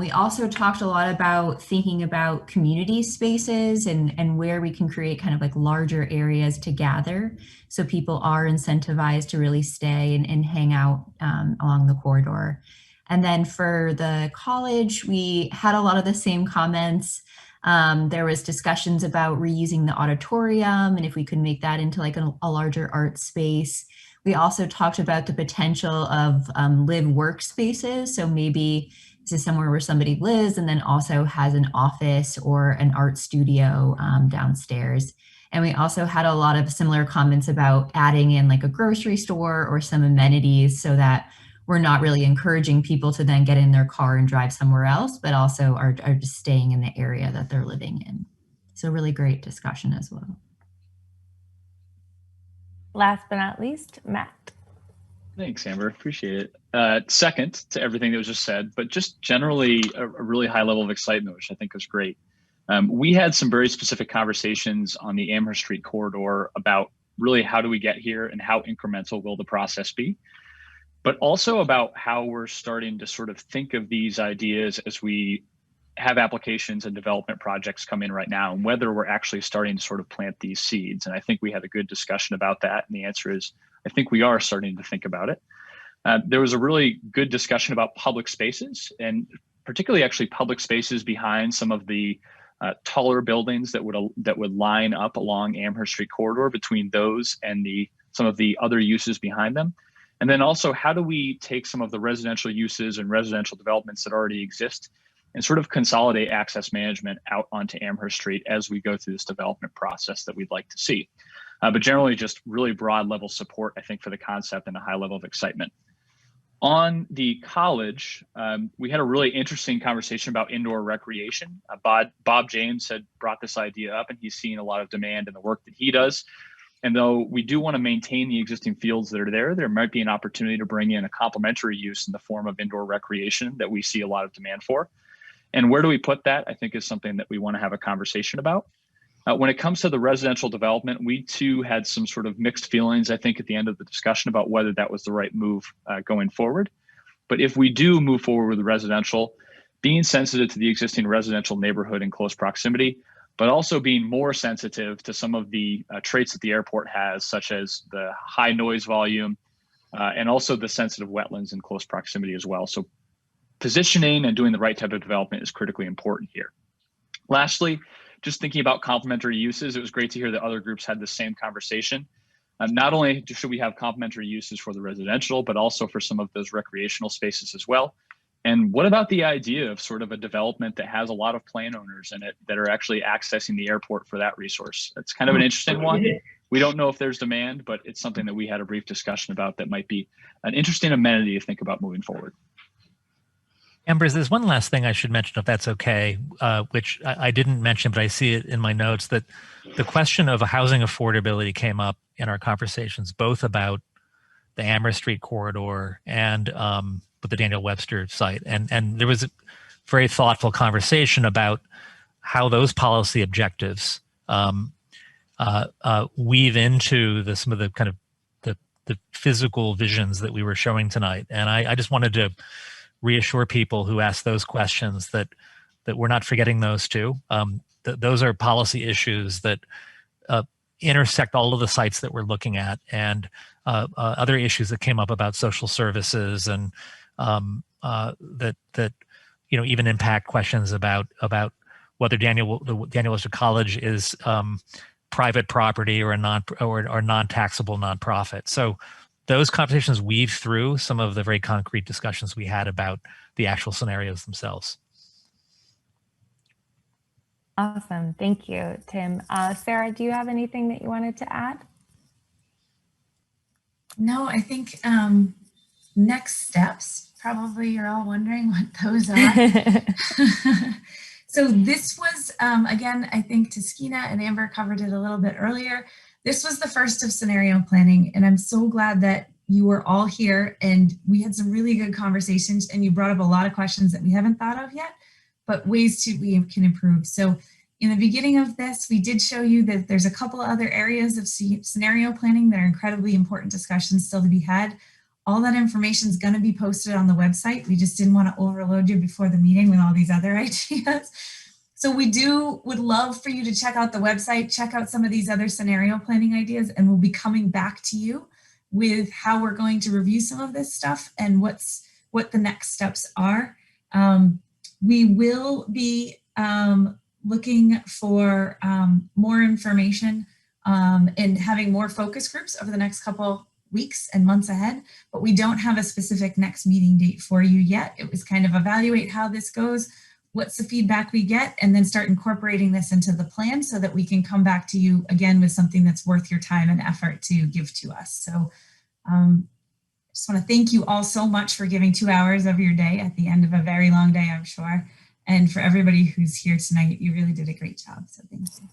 We also talked a lot about thinking about community spaces and where we can create kind of like larger areas to gather, so people are incentivized to really stay and hang out along the corridor. And then for the college, we had a lot of the same comments. There was discussions about reusing the auditorium and if we could make that into like a larger art space. We also talked about the potential of live workspaces. So maybe this is somewhere where somebody lives and then also has an office or an art studio downstairs. And we also had a lot of similar comments about adding in like a grocery store or some amenities, so that we're not really encouraging people to then get in their car and drive somewhere else, but also are just staying in the area that they're living in. So really great discussion as well. Last but not least, Matt. Thanks, Amber. Appreciate it. Second to everything that was just said, but just generally a really high level of excitement, which I think was great. We had some very specific conversations on the Amherst Street corridor about really how do we get here and how incremental will the process be, but also about how we're starting to sort of think of these ideas as we have applications and development projects come in right now, and whether we're actually starting to sort of plant these seeds. And I think we had a good discussion about that. And the answer is, I think we are starting to think about it. There was a really good discussion about public spaces, and particularly actually public spaces behind some of the taller buildings that would line up along Amherst Street corridor between those and some of the other uses behind them. And then also, how do we take some of the residential uses and residential developments that already exist and sort of consolidate access management out onto Amherst Street as we go through this development process that we'd like to see. But generally just really broad level support, I think, for the concept and a high level of excitement. On the college, we had a really interesting conversation about indoor recreation. Bob James had brought this idea up, and he's seen a lot of demand in the work that he does. And though we do want to maintain the existing fields that are there might be an opportunity to bring in a complementary use in the form of indoor recreation that we see a lot of demand for. And where do we put that, I think, is something that we want to have a conversation about. When it comes to the residential development, we too had some sort of mixed feelings, I think, at the end of the discussion about whether that was the right move going forward. But if we do move forward with residential, being sensitive to the existing residential neighborhood in close proximity, but also being more sensitive to some of the traits that the airport has, such as the high noise volume and also the sensitive wetlands in close proximity as well. So positioning and doing the right type of development is critically important here. Lastly, just thinking about complementary uses, it was great to hear that other groups had the same conversation. Not only should we have complementary uses for the residential, but also for some of those recreational spaces as well. And what about the idea of sort of a development that has a lot of plane owners in it that are actually accessing the airport for that resource? It's kind of an interesting one. We don't know if there's demand, but it's something that we had a brief discussion about that might be an interesting amenity to think about moving forward. Embers, there's one last thing I should mention, if that's okay, which I didn't mention, but I see it in my notes, that the question of housing affordability came up in our conversations, both about the Amherst Street corridor and with the Daniel Webster site. And there was a very thoughtful conversation about how those policy objectives weave into some of the kind of the physical visions that we were showing tonight. And I just wanted to reassure people who ask those questions that we're not forgetting those too. Those are policy issues that intersect all of the sites that we're looking at, and other issues that came up about social services and that even impact questions about whether Daniel Webster College is private property or a non-taxable nonprofit. So those conversations weave through some of the very concrete discussions we had about the actual scenarios themselves. Awesome. Thank you, Tim. Sarah, do you have anything that you wanted to add? No, I think next steps, probably you're all wondering what those are. So this was, again, I think Taskina and Amber covered it a little bit earlier. This was the first of scenario planning, and I'm so glad that you were all here and we had some really good conversations, and you brought up a lot of questions that we haven't thought of yet, but ways we can improve. So in the beginning of this, we did show you that there's a couple of other areas of scenario planning that are incredibly important discussions still to be had. All that information is going to be posted on the website. We just didn't want to overload you before the meeting with all these other ideas. So we would love for you to check out the website, check out some of these other scenario planning ideas, and we'll be coming back to you with how we're going to review some of this stuff and what the next steps are. We will be looking for more information and having more focus groups over the next couple weeks and months ahead, but we don't have a specific next meeting date for you yet. It was kind of evaluate how this goes, what's the feedback we get, and then start incorporating this into the plan so that we can come back to you again with something that's worth your time and effort to give to us. So I just want to thank you all so much for giving 2 hours of your day at the end of a very long day, I'm sure. And for everybody who's here tonight, you really did a great job. So thank you.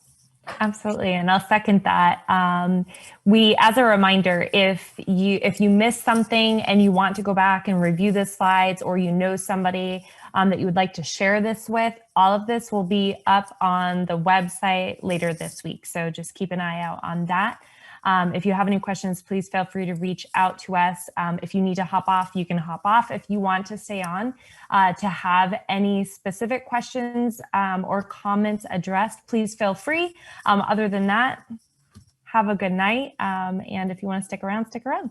Absolutely, and I'll second that. As a reminder, if you missed something and you want to go back and review the slides, or you know somebody that you would like to share this with, all of this will be up on the website later this week. So just keep an eye out on that. If you have any questions, please feel free to reach out to us. If you need to hop off, you can hop off. If you want to stay on to have any specific questions or comments addressed, please feel free. Other than that, have a good night. And if you want to stick around, stick around.